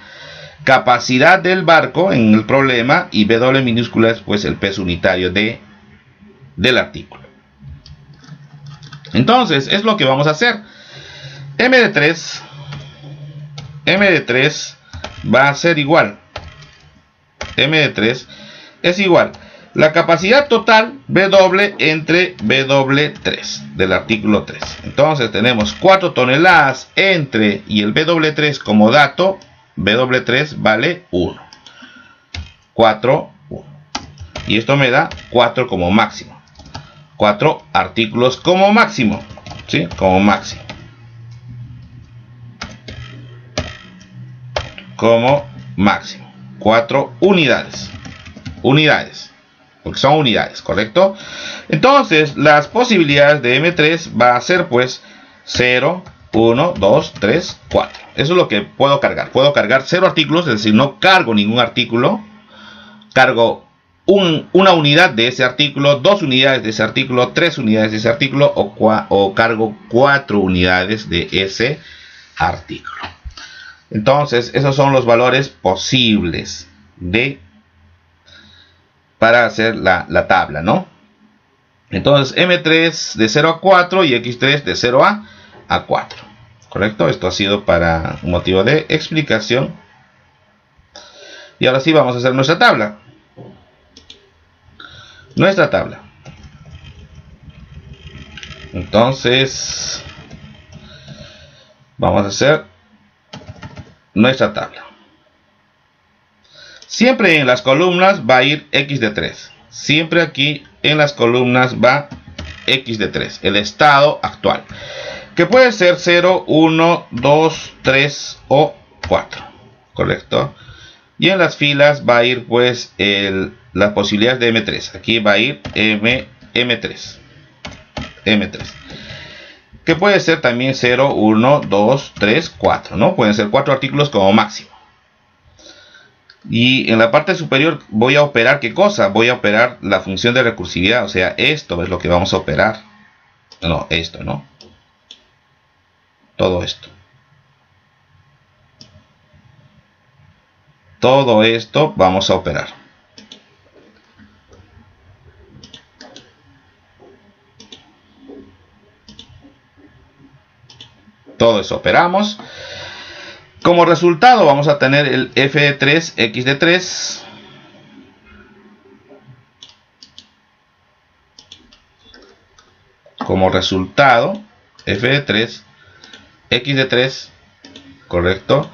[SPEAKER 1] capacidad del barco en el problema y W minúscula es pues el peso unitario del artículo. Entonces, es lo que vamos a hacer. M de 3 va a ser igual. M de 3 es igual. La capacidad total W entre W3 del artículo 3. Entonces tenemos 4 toneladas entre y el W3 como dato. W3 vale 1. 4, 1. Y esto me da 4 como máximo. 4 artículos como máximo. ¿Sí? Como máximo. Como máximo. 4 unidades. Unidades. Porque son unidades, ¿correcto? Entonces, las posibilidades de M3 va a ser pues 0, 1, 2, 3, 4. Eso es lo que puedo cargar. Puedo cargar 0 artículos, es decir, no cargo ningún artículo. Cargo una unidad de ese artículo, 2 unidades de ese artículo, 3 unidades de ese artículo o cargo 4 unidades de ese artículo. Entonces, esos son los valores posibles para hacer la tabla, ¿no? Entonces, M3 de 0 a 4 y X3 de 0 a 4. ¿Correcto? Esto ha sido para un motivo de explicación. Y ahora sí vamos a hacer nuestra tabla. Nuestra tabla. Entonces, vamos a hacer nuestra tabla. Siempre en las columnas va a ir X de 3. Siempre aquí en las columnas va X de 3. El estado actual. Que puede ser 0, 1, 2, 3 o 4. ¿Correcto? Y en las filas va a ir pues la posibilidad de M3. Aquí va a ir M3. M3. Que puede ser también 0, 1, 2, 3, 4. ¿No? Pueden ser 4 artículos como máximo. Y en la parte superior voy a operar ¿qué cosa? Voy a operar la función de recursividad. O sea, esto es lo que vamos a operar. No, esto, ¿no? Todo esto. Todo esto vamos a operar. Todo eso operamos. Como resultado vamos a tener el F de 3, X de 3. Como resultado, F de 3, X de 3, correcto.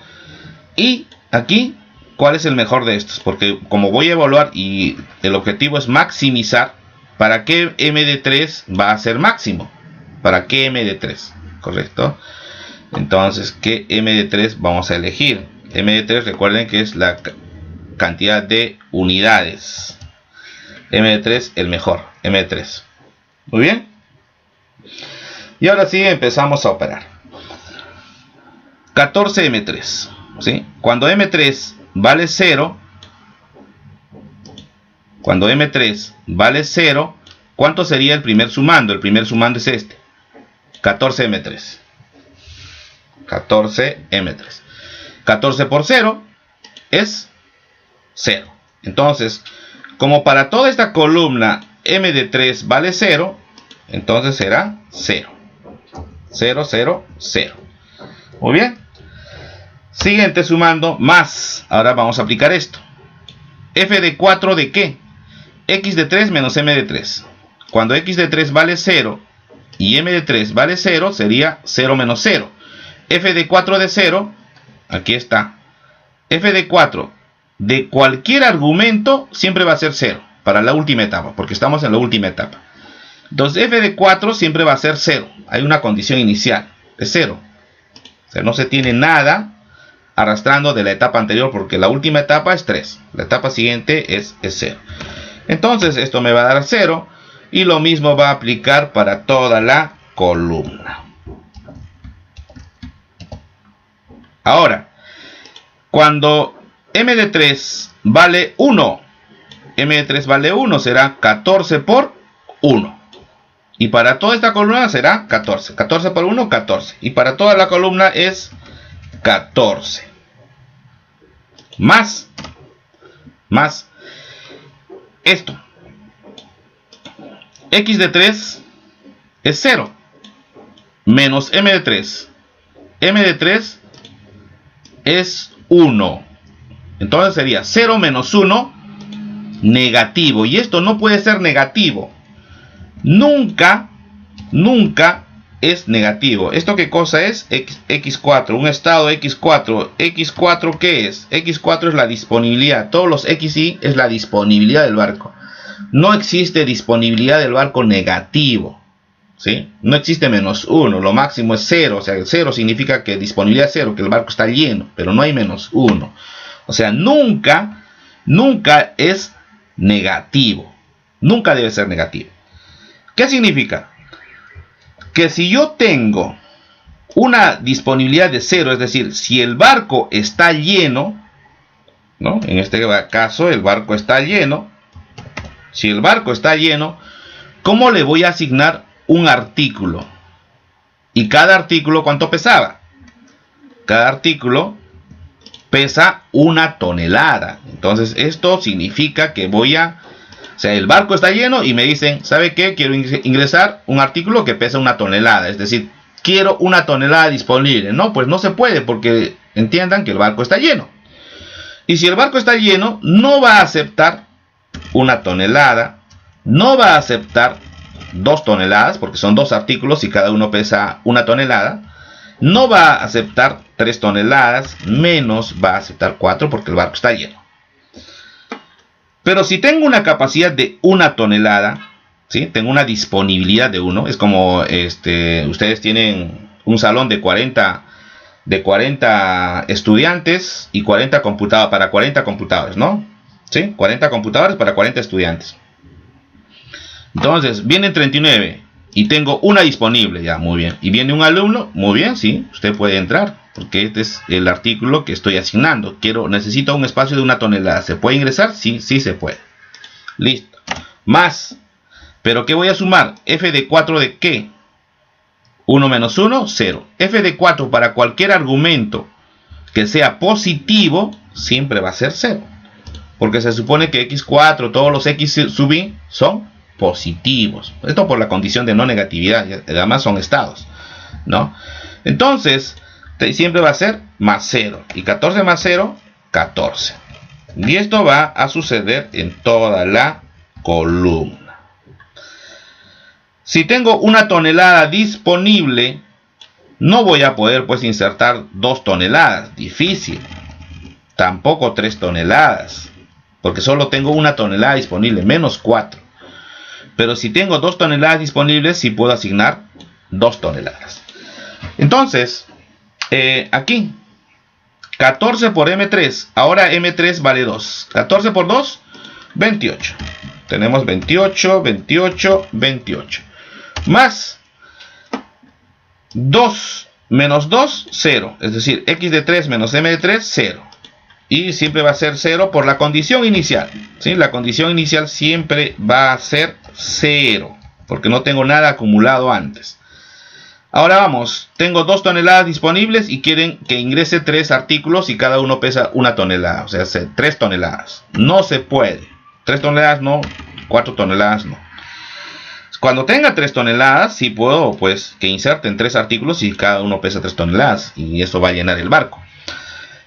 [SPEAKER 1] Y aquí, ¿cuál es el mejor de estos? Porque como voy a evaluar y el objetivo es maximizar, ¿para qué M de 3 va a ser máximo? ¿Para qué M de 3? correcto. Entonces, ¿qué M de 3 vamos a elegir? M de 3, recuerden que es la cantidad de unidades. M de 3, el mejor, M de 3. Muy bien. Y ahora sí empezamos a operar. 14M3, ¿sí? Cuando M3 vale 0, cuando M3 vale 0, ¿cuánto sería el primer sumando? El primer sumando es este, 14M3. 14M3. 14 por 0 es 0. Entonces, como para toda esta columna M de 3 vale 0, entonces será 0. 0, 0, 0. Muy bien. Siguiente sumando más. Ahora vamos a aplicar esto. F de 4 de qué? X de 3 menos M de 3. Cuando X de 3 vale 0 y M de 3 vale 0, sería 0 menos 0. F de 4 de 0, aquí está. F de 4 de cualquier argumento siempre va a ser 0 para la última etapa, porque estamos en la última etapa. Entonces F de 4 siempre va a ser 0. Hay una condición inicial, es 0. O sea, no se tiene nada arrastrando de la etapa anterior, porque la última etapa es 3. La etapa siguiente es 0. Entonces esto me va a dar 0, y lo mismo va a aplicar para toda la columna. Ahora, cuando M de 3 vale 1, M de 3 vale 1, será 14 por 1. Y para toda esta columna será 14. 14 por 1, 14. Y para toda la columna es 14. Más esto. X de 3 es 0. Menos M de 3. M de 3 es 1. Entonces sería 0 menos 1 negativo. Y esto no puede ser negativo. Nunca es negativo. ¿Esto qué cosa es? X4, un estado X4. ¿X4 qué es? X4 es la disponibilidad. Todos los XY es la disponibilidad del barco. No existe disponibilidad del barco negativo, ¿sí? No existe menos 1, lo máximo es 0. O sea, 0 significa que disponibilidad es 0, que el barco está lleno, pero no hay menos 1. O sea, nunca es negativo. Nunca debe ser negativo. ¿Qué significa? Que si yo tengo una disponibilidad de 0, es decir, si el barco está lleno, ¿no? En este caso el barco está lleno. Si el barco está lleno, ¿cómo le voy a asignar un artículo? Y cada artículo, ¿cuánto pesaba? Cada artículo pesa 1 tonelada. Entonces esto significa que voy a... O sea, el barco está lleno y me dicen, ¿sabe qué? Quiero ingresar un artículo que pesa 1 tonelada. Es decir, quiero 1 tonelada disponible. No, pues no se puede, porque entiendan que el barco está lleno. Y si el barco está lleno, no va a aceptar 1 tonelada. No va a aceptar 2 toneladas, porque son 2 artículos y cada uno pesa 1 tonelada. No va a aceptar 3 toneladas, menos va a aceptar 4 porque el barco está lleno. Pero si tengo una capacidad de 1 tonelada, ¿sí? Tengo una disponibilidad de 1. Es como ustedes tienen un salón de 40 estudiantes y 40 computadores para 40 computadores, ¿no? ¿Sí? 40 computadores para 40 estudiantes. Entonces, vienen 39 y tengo una disponible, ya, muy bien. Y viene un alumno, muy bien, sí, usted puede entrar, porque este es el artículo que estoy asignando. Necesito un espacio de 1 tonelada. ¿Se puede ingresar? Sí, sí se puede. Listo. Más. ¿Pero qué voy a sumar? F de 4 de qué? 1 menos 1, 0. F de 4 para cualquier argumento que sea positivo, siempre va a ser 0. Porque se supone que X4, todos los X sub I son positivos. Esto por la condición de no negatividad. Además son estados, ¿no? Entonces, siempre va a ser más 0. Y 14 más 0, 14. Y esto va a suceder en toda la columna. Si tengo 1 tonelada disponible, no voy a poder pues insertar 2 toneladas. Difícil. Tampoco 3 toneladas. Porque solo tengo 1 tonelada disponible, menos 4. Pero si tengo 2 toneladas disponibles, sí puedo asignar 2 toneladas. Entonces, aquí, 14 por M3. Ahora M3 vale 2. 14 por 2, 28. Tenemos 28, 28, 28. Más 2 menos 2, 0. Es decir, x de 3 menos m de 3, 0. Y siempre va a ser 0 por la condición inicial, ¿sí? La condición inicial siempre va a ser 0, porque no tengo nada acumulado antes. Ahora vamos, tengo 2 toneladas disponibles y quieren que ingrese 3 artículos y cada uno pesa 1 tonelada, o sea, 3 toneladas. No se puede. 3 toneladas no, 4 toneladas no. Cuando tenga 3 toneladas, sí puedo, pues, que inserten 3 artículos y cada uno pesa 3 toneladas. Y eso va a llenar el barco.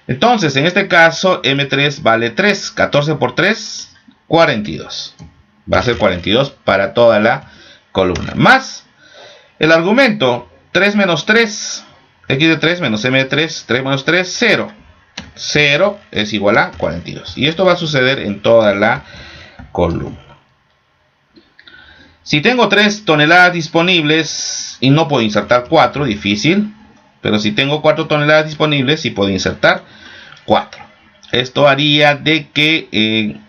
[SPEAKER 1] Entonces, en este caso, M3 vale 3. 14 por 3, 42. Va a ser 42 para toda la columna. Más el argumento, 3 menos 3. X de 3 menos M de 3. 3 menos 3, 0. 0 es igual a 42. Y esto va a suceder en toda la columna. Si tengo 3 toneladas disponibles y no puedo insertar 4, difícil. Pero si tengo 4 toneladas disponibles, sí puedo insertar 4. Esto haría de que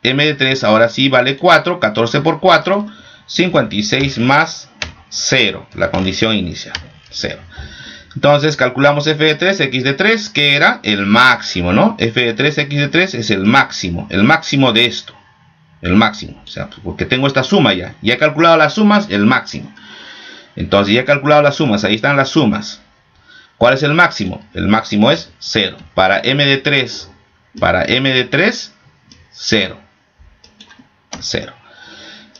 [SPEAKER 1] M de 3 ahora sí vale 4. 14 por 4, 56 más 0. La condición inicial, 0. Entonces calculamos f de 3, x de 3, que era el máximo, ¿no? F de 3, x de 3 es el máximo de esto. El máximo, o sea, porque tengo esta suma ya. Ya he calculado las sumas, el máximo. Entonces ya he calculado las sumas, ahí están las sumas. ¿Cuál es el máximo? El máximo es 0. Para m de 3, 0. 0.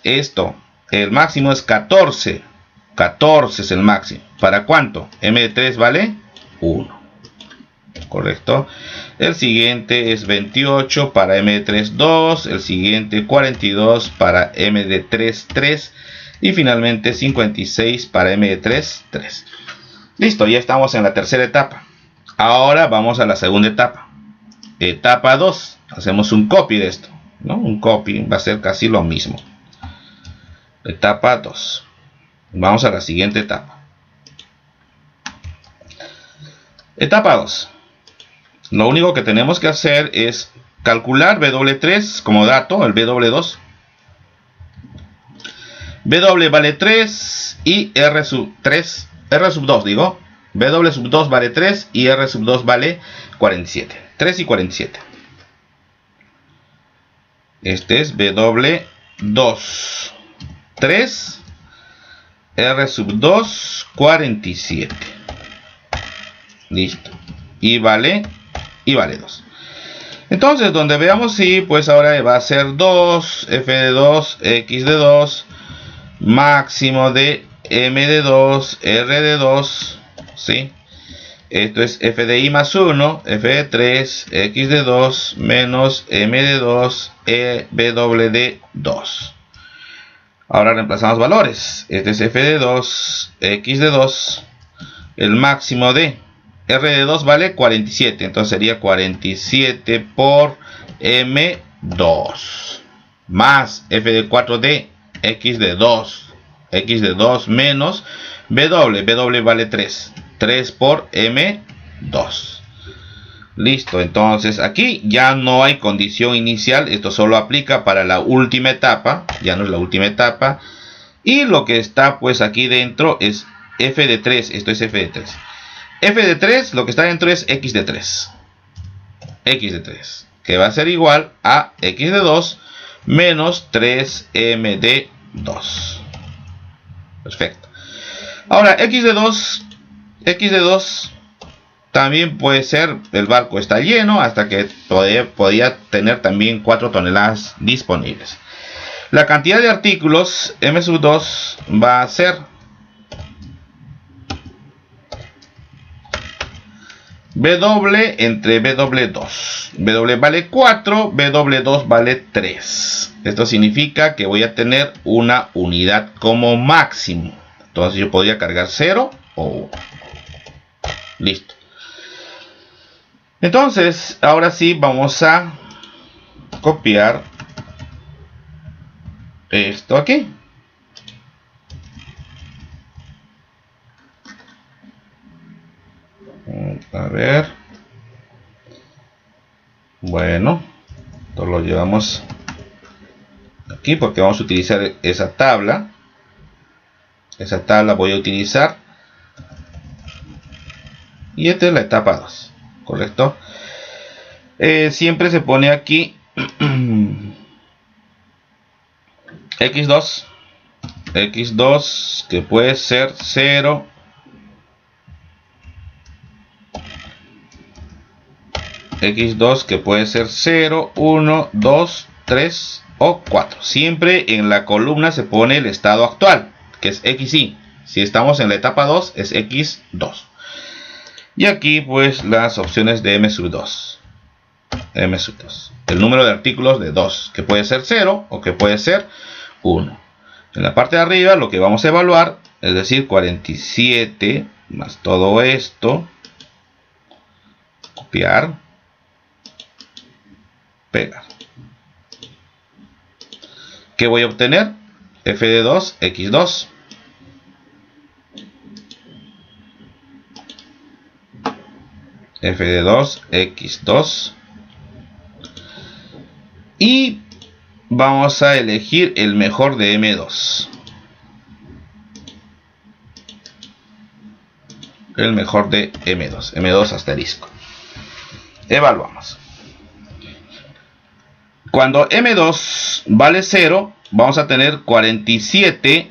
[SPEAKER 1] Esto, el máximo es 14. 14 es el máximo. ¿Para cuánto? M de 3 vale 1. Correcto. El siguiente es 28 para m de 3, 2. El siguiente 42 para m de 3, 3. Y finalmente 56 para m de 3, 3. Listo, ya estamos en la tercera etapa. Ahora vamos a la segunda etapa. Etapa 2. Hacemos un copy de esto, ¿no? Un copy va a ser casi lo mismo. Etapa 2. Vamos a la siguiente etapa. Etapa 2. Lo único que tenemos que hacer es calcular W3 como dato, el W2. W vale 3 y R sub 3. R sub 2 digo. W sub 2 vale 3 y R sub 2 vale 47. 3 y 47. Este es W2. 3. R sub 2, 47. Listo. Y vale 2. Entonces, donde veamos si, pues ahora va a ser 2, f de 2, x de 2, máximo de m de 2, r de 2, ¿sí? Esto es f de i más 1, f de 3, x de 2, menos m de 2, w de 2. Ahora reemplazamos valores. Este es f de 2, x de 2, el máximo de r de 2 vale 47, entonces sería 47 por m2 más f de 4d, x de 2 menos w vale 3, 3 por m2. Listo, entonces aquí ya no hay condición inicial, esto solo aplica para la última etapa, ya no es la última etapa. Y lo que está pues aquí dentro es f de 3, esto es f de 3. F de 3, lo que está dentro es x de 3. X de 3, que va a ser igual a x de 2 menos 3m de 2. Perfecto. Ahora, x de 2 también puede ser, el barco está lleno hasta que podía tener también 4 toneladas disponibles. La cantidad de artículos m sub 2 va a ser W entre W2. W vale 4, W2 vale 3. Esto significa que voy a tener una unidad como máximo. Entonces yo podría cargar 0 o 1. Listo. Entonces, ahora sí vamos a copiar esto aquí. A ver. Bueno, esto lo llevamos aquí porque vamos a utilizar esa tabla. Esa tabla voy a utilizar. Y esta es la etapa 2, ¿correcto? Siempre se pone aquí x2, x2 que puede ser 0, x2 que puede ser 0, 1, 2, 3 o 4. Siempre en la columna se pone el estado actual, que es xy. Si estamos en la etapa 2 es x2. Y aquí pues las opciones de m sub 2. M sub 2. El número de artículos de 2, que puede ser 0 o que puede ser 1. En la parte de arriba lo que vamos a evaluar, es decir, 47 más todo esto. Copiar. Pegar. ¿Qué voy a obtener? F de 2, x2. F de 2, x2. Y vamos a elegir el mejor de M2. El mejor de M2. M2 asterisco. Evaluamos. Cuando M2 vale 0, vamos a tener 47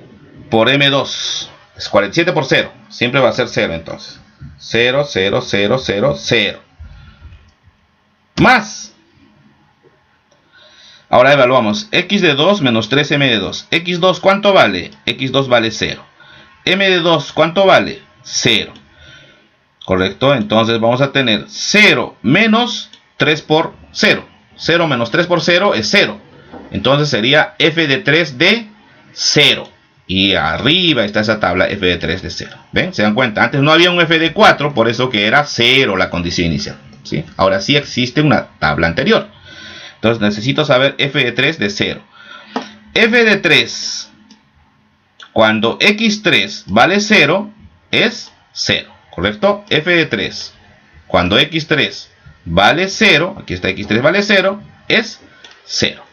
[SPEAKER 1] por M2. Es 47 por 0. Siempre va a ser 0 entonces. 0, 0, 0, 0, 0. Más. Ahora evaluamos. X de 2 menos 3M de 2. X2, ¿cuánto vale? X2 vale 0. M de 2, ¿cuánto vale? 0. ¿Correcto? Entonces vamos a tener 0 menos 3 por 0. 0 menos 3 por 0 es 0. Entonces sería f de 3 de 0. Y arriba está esa tabla f de 3 de 0. ¿Ven? ¿Se dan cuenta? Antes no había un f de 4, por eso que era 0 la condición inicial. ¿Sí? Ahora sí existe una tabla anterior. Entonces necesito saber f de 3 de 0. F de 3, cuando x3 vale 0, es 0. ¿Correcto? F de 3, cuando x3 vale 0, aquí está x3 vale 0, es 0.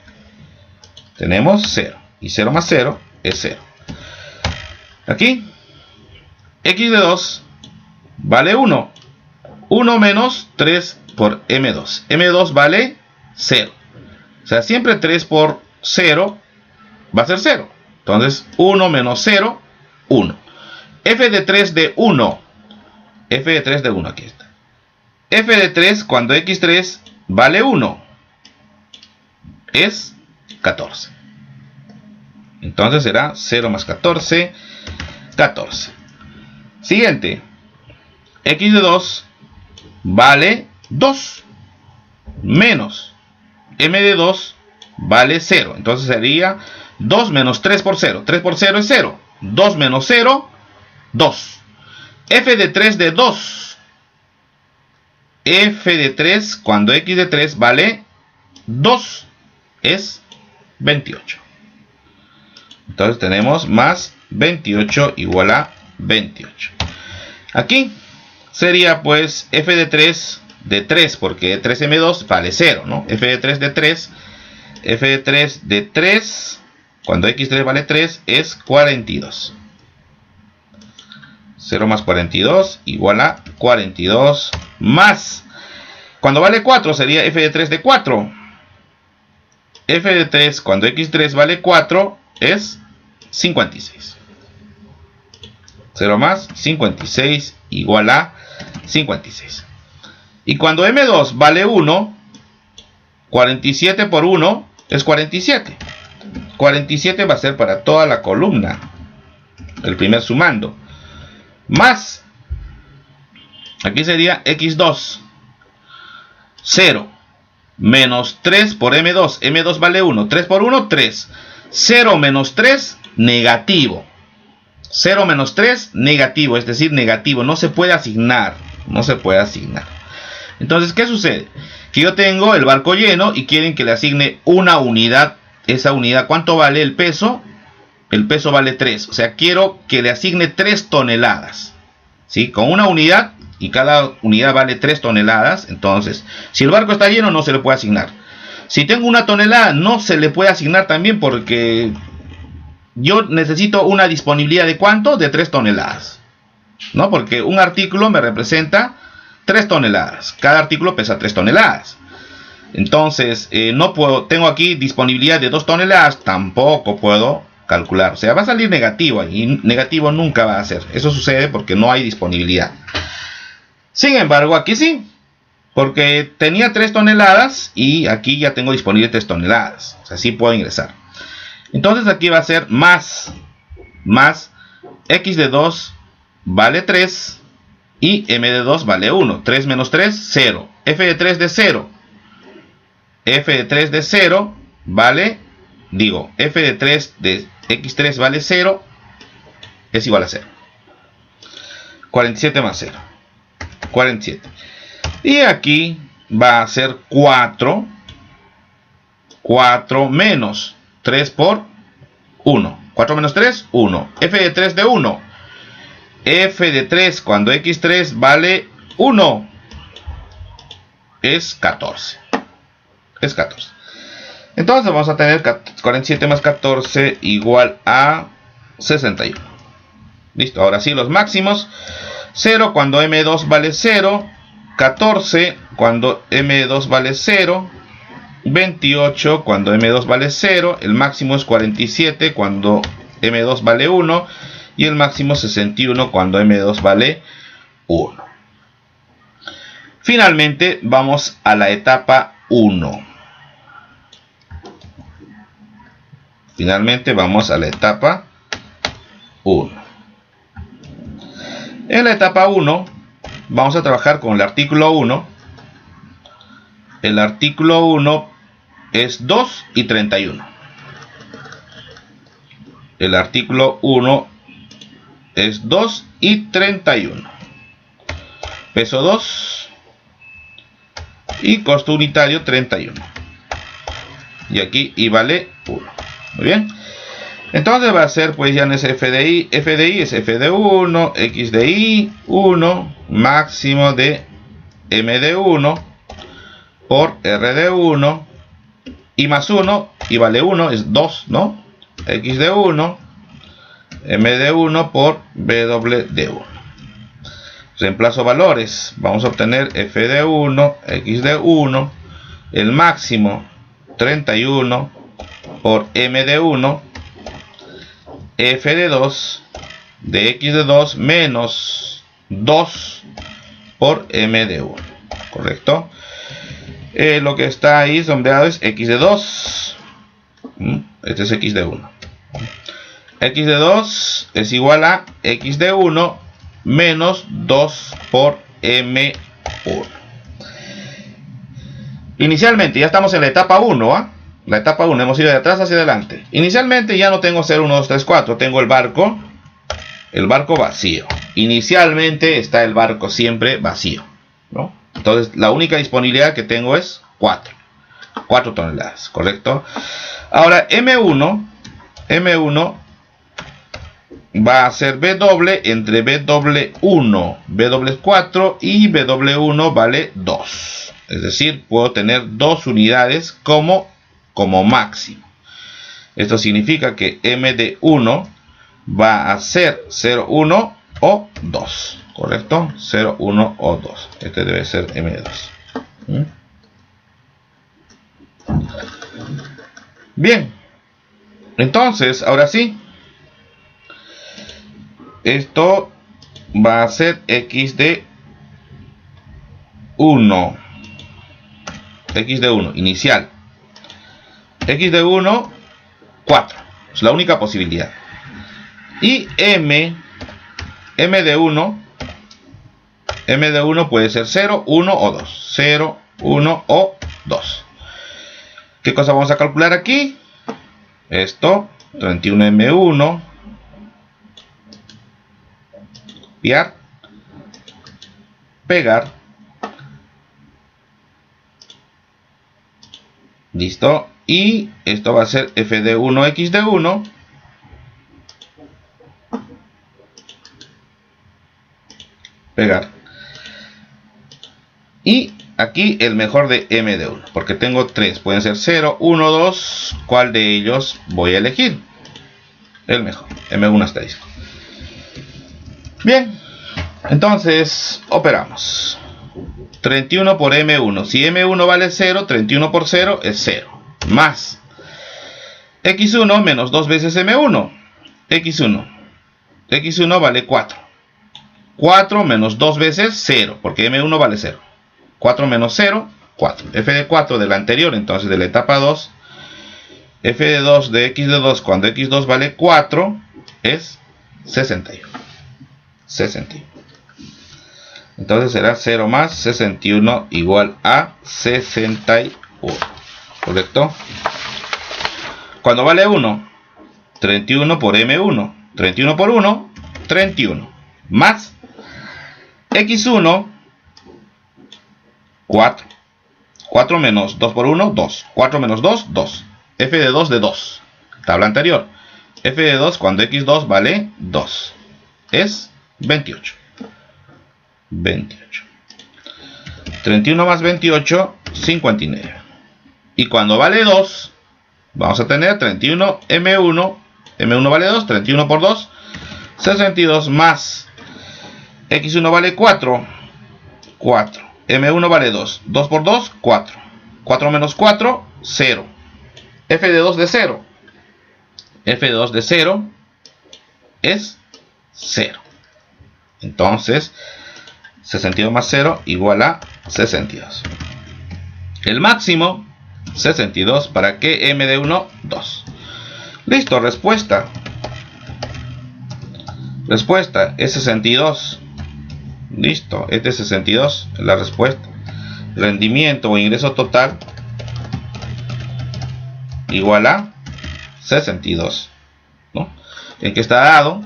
[SPEAKER 1] Tenemos 0. Y 0 más 0 es 0. Aquí, x de 2 vale 1. 1 menos 3 por m2. m2 vale 0. O sea, siempre 3 por 0 va a ser 0. Entonces, 1 menos 0, 1. F de 3 de 1. F de 3 de 1, aquí está. F de 3 cuando x3 vale 1 es 14. Entonces será 0 más 14, 14. Siguiente. X de 2 vale 2 menos m de 2 vale 0. Entonces sería 2 menos 3 por 0. 3 por 0 es 0. 2 menos 0, 2. F de 3 de 2. F de 3 cuando x de 3 vale 2 es 28. Entonces tenemos más 28 igual a 28. Aquí sería pues f de 3 porque 3m2 vale 0, ¿no? F de 3 de 3. F de 3 de 3 cuando x3 vale 3 es 42. 0 más 42 igual a 42 más. Cuando vale 4 sería f de 3 de 4. F de 3 cuando x3 vale 4 es 56. 0 más 56 igual a 56. Y cuando m2 vale 1, 47 por 1 es 47. 47 va a ser para toda la columna. El primer sumando. Más. Aquí sería x2. 0. Menos 3 por m2. m2 vale 1. 3 por 1, 3. 0 menos 3, negativo. 0 menos 3, negativo. Es decir, negativo. No se puede asignar. No se puede asignar. Entonces, ¿qué sucede? Que yo tengo el barco lleno y quieren que le asigne una unidad. Esa unidad, ¿cuánto vale el peso? El peso vale 3. O sea, quiero que le asigne 3 toneladas. ¿Sí? Con una unidad y cada unidad vale 3 toneladas, entonces si el barco está lleno no se le puede asignar. Si tengo 1 tonelada no se le puede asignar también, porque yo necesito una disponibilidad de ¿cuánto? De 3 toneladas, ¿no? Porque un artículo me representa 3 toneladas. Cada artículo pesa 3 toneladas. Entonces, no puedo, tengo aquí disponibilidad de 2 toneladas, tampoco puedo calcular. O sea, va a salir negativo, y negativo nunca va a ser. Eso sucede porque no hay disponibilidad. Sin embargo, aquí sí, porque tenía 3 toneladas y aquí ya tengo disponible 3 toneladas. O sea, sí puedo ingresar. Entonces aquí va a ser más x de 2 vale 3 y m de 2 vale 1. 3 menos 3, 0. F de 3 de 0. F de 3 de 0 vale, F de 3 de x3 vale 0, es igual a 0. 47 más 0. 47. Y aquí va a ser 4. 4 menos 3 por 1. 4 menos 3, 1. F de 3 de 1. F de 3 cuando x3 vale 1 es 14. Es 14. Entonces vamos a tener 47 más 14 igual a 61. Listo, ahora sí los máximos. 0 cuando m2 vale 0. 14 cuando m2 vale 0. 28 cuando m2 vale 0. El máximo es 47 cuando m2 vale 1. Y el máximo 61 cuando m2 vale 1. Finalmente vamos a la etapa 1. Finalmente vamos a la etapa 1. En la etapa 1 vamos a trabajar con el artículo 1. El artículo 1 es 2 y 31. El artículo 1 es 2 y 31. Peso 2 y costo unitario 31. Y aquí y vale 1. Muy bien. Entonces va a ser, pues ya no es f de i es f de 1, x de i 1, máximo de m de 1 por r de 1, y más 1, y vale 1, es 2, ¿no? X de 1, m de 1 por w de 1. Reemplazo valores, vamos a obtener f de 1, x de 1, el máximo 31 por m de 1, f de 2 de x de 2 menos 2 por m de 1, ¿correcto? Lo que está ahí sombreado es x de 2, este es x de 1. X de 2 es igual a x de 1 menos 2 por m1. Inicialmente ya estamos en la etapa 1, ¿ah? La etapa 1, hemos ido de atrás hacia adelante. Inicialmente ya no tengo 0, 1, 2, 3, 4. Tengo el barco vacío. Inicialmente está el barco siempre vacío, ¿no? Entonces la única disponibilidad que tengo es 4 toneladas, ¿correcto? Ahora M1 va a ser W entre BW1. BW es 4 y BW1 vale 2. Es decir, puedo tener 2 unidades como máximo. Esto significa que M de 1 va a ser 0, 1 o 2. ¿Correcto? 0, 1 o 2. Este debe ser M de 2. Bien. Entonces, ahora sí. Esto va a ser X de 1. X de 1, inicial. X de 1, 4. Es la única posibilidad. Y M de 1 puede ser 0, 1 o 2. 0, 1 o 2. ¿Qué cosa vamos a calcular aquí? Esto, 31M1. Copiar. Pegar. Listo. Y esto va a ser f de 1, x de 1. Pegar. Y aquí el mejor de m de 1, porque tengo 3, pueden ser 0, 1, 2, ¿cuál de ellos voy a elegir? El mejor, m1 asterisco. Bien, entonces operamos. 31 por m1, si m1 vale 0, 31 por 0 es 0, más x1 menos 2 veces m1, x1 vale 4, 4 menos 2 veces 0, porque m1 vale 0, 4 menos 0, 4, f de 4 de la anterior, entonces de la etapa 2, f de 2 de x de 2 cuando x2 vale 4 es 61, 61. Entonces será 0 más 61 igual a 61, ¿correcto? Cuando vale 1, 31 por m1, 31 por 1, 31, más x1, 4, 4 menos 2 por 1, 2, 4 menos 2, 2, f de 2 de 2, tabla anterior, f de 2 cuando x2 vale 2, es 28, 28, 31 más 28, 59, y cuando vale 2, vamos a tener 31 m1, m1 vale 2, 31 por 2, 62 más x1 vale 4, 4, m1 vale 2, 2 por 2, 4, 4 menos 4, 0, f de 2 de 0, f de 2 de 0 es 0, entonces 62 más 0 igual a 62, el máximo 62 para que m de 1, 2. Listo, respuesta. Respuesta es 62. Listo, este es 62, la respuesta. Rendimiento o ingreso total igual a 62, ¿no? ¿En qué está dado?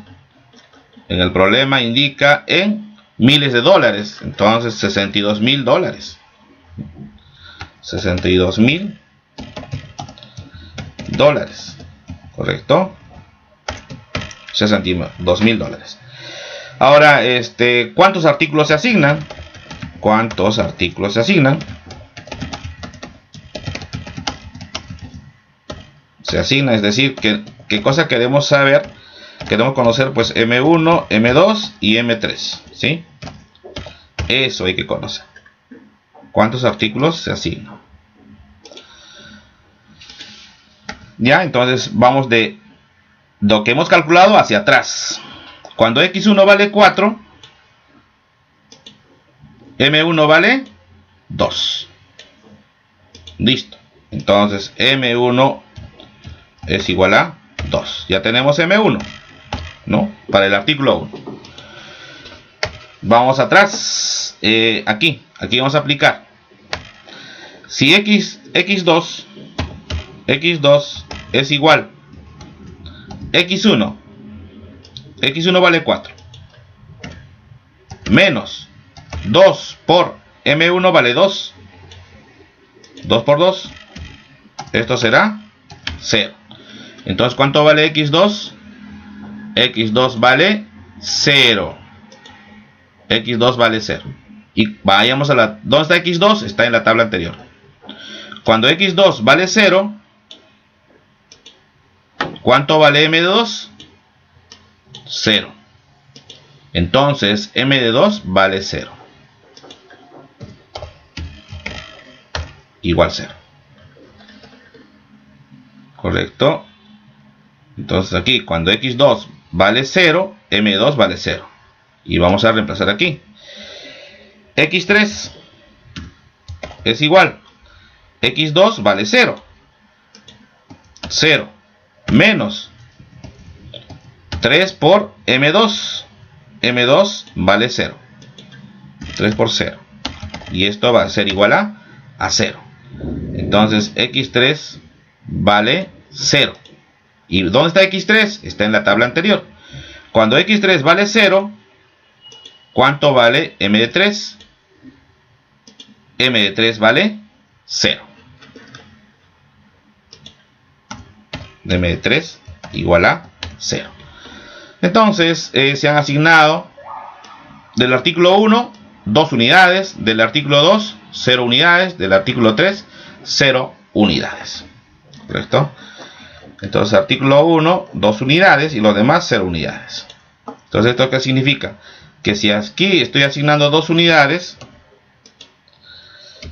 [SPEAKER 1] En el problema indica en miles de dólares, entonces 62.000 dólares. 62.000 dólares, ¿correcto? 62.000 dólares. Ahora, ¿cuántos artículos se asignan? ¿Cuántos artículos se asignan? Se asigna, es decir, ¿qué cosa queremos saber? Queremos conocer, pues, M1, M2 y M3, ¿sí? Eso hay que conocer. ¿Cuántos artículos se asignan? Ya, entonces vamos de lo que hemos calculado hacia atrás. Cuando x1 vale 4, m1 vale 2. Listo. Entonces m1 es igual a 2. Ya tenemos m1, ¿no? Para el artículo 1. Vamos atrás. Aquí vamos a aplicar. Si x2 es igual x1 vale 4 menos 2 por m1 vale 2, 2 por 2, esto será 0. Entonces, ¿cuánto vale x2? x2 vale 0. x2 vale 0. Y vayamos a la... ¿Dónde está x2? Está en la tabla anterior. Cuando x2 vale 0, ¿cuánto vale m de 2? 0. Entonces, m de 2 vale 0. Igual 0. ¿Correcto? Entonces aquí, cuando x2 vale 0, m2 vale 0. Y vamos a reemplazar aquí. x3 es igual. x2 vale 0. 0 menos 3 por m2. m2 vale 0. 3 por 0. Y esto va a ser igual a 0. Entonces x3 vale 0. ¿Y dónde está x3? Está en la tabla anterior. Cuando x3 vale 0, ¿cuánto vale m de 3? m de 3 vale 0. m de 3 igual a 0. Entonces, se han asignado del artículo 1 2 unidades, del artículo 2, 0 unidades, del artículo 3, 0 unidades. ¿Correcto? Entonces, artículo 1, 2 unidades y los demás 0 unidades. Entonces, ¿esto qué significa? Que si aquí estoy asignando 2 unidades,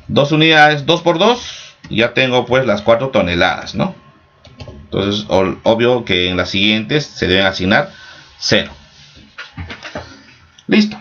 [SPEAKER 1] 2 por 2, ya tengo pues las 4 toneladas, ¿no? Entonces, obvio que en las siguientes se deben asignar 0. Listo.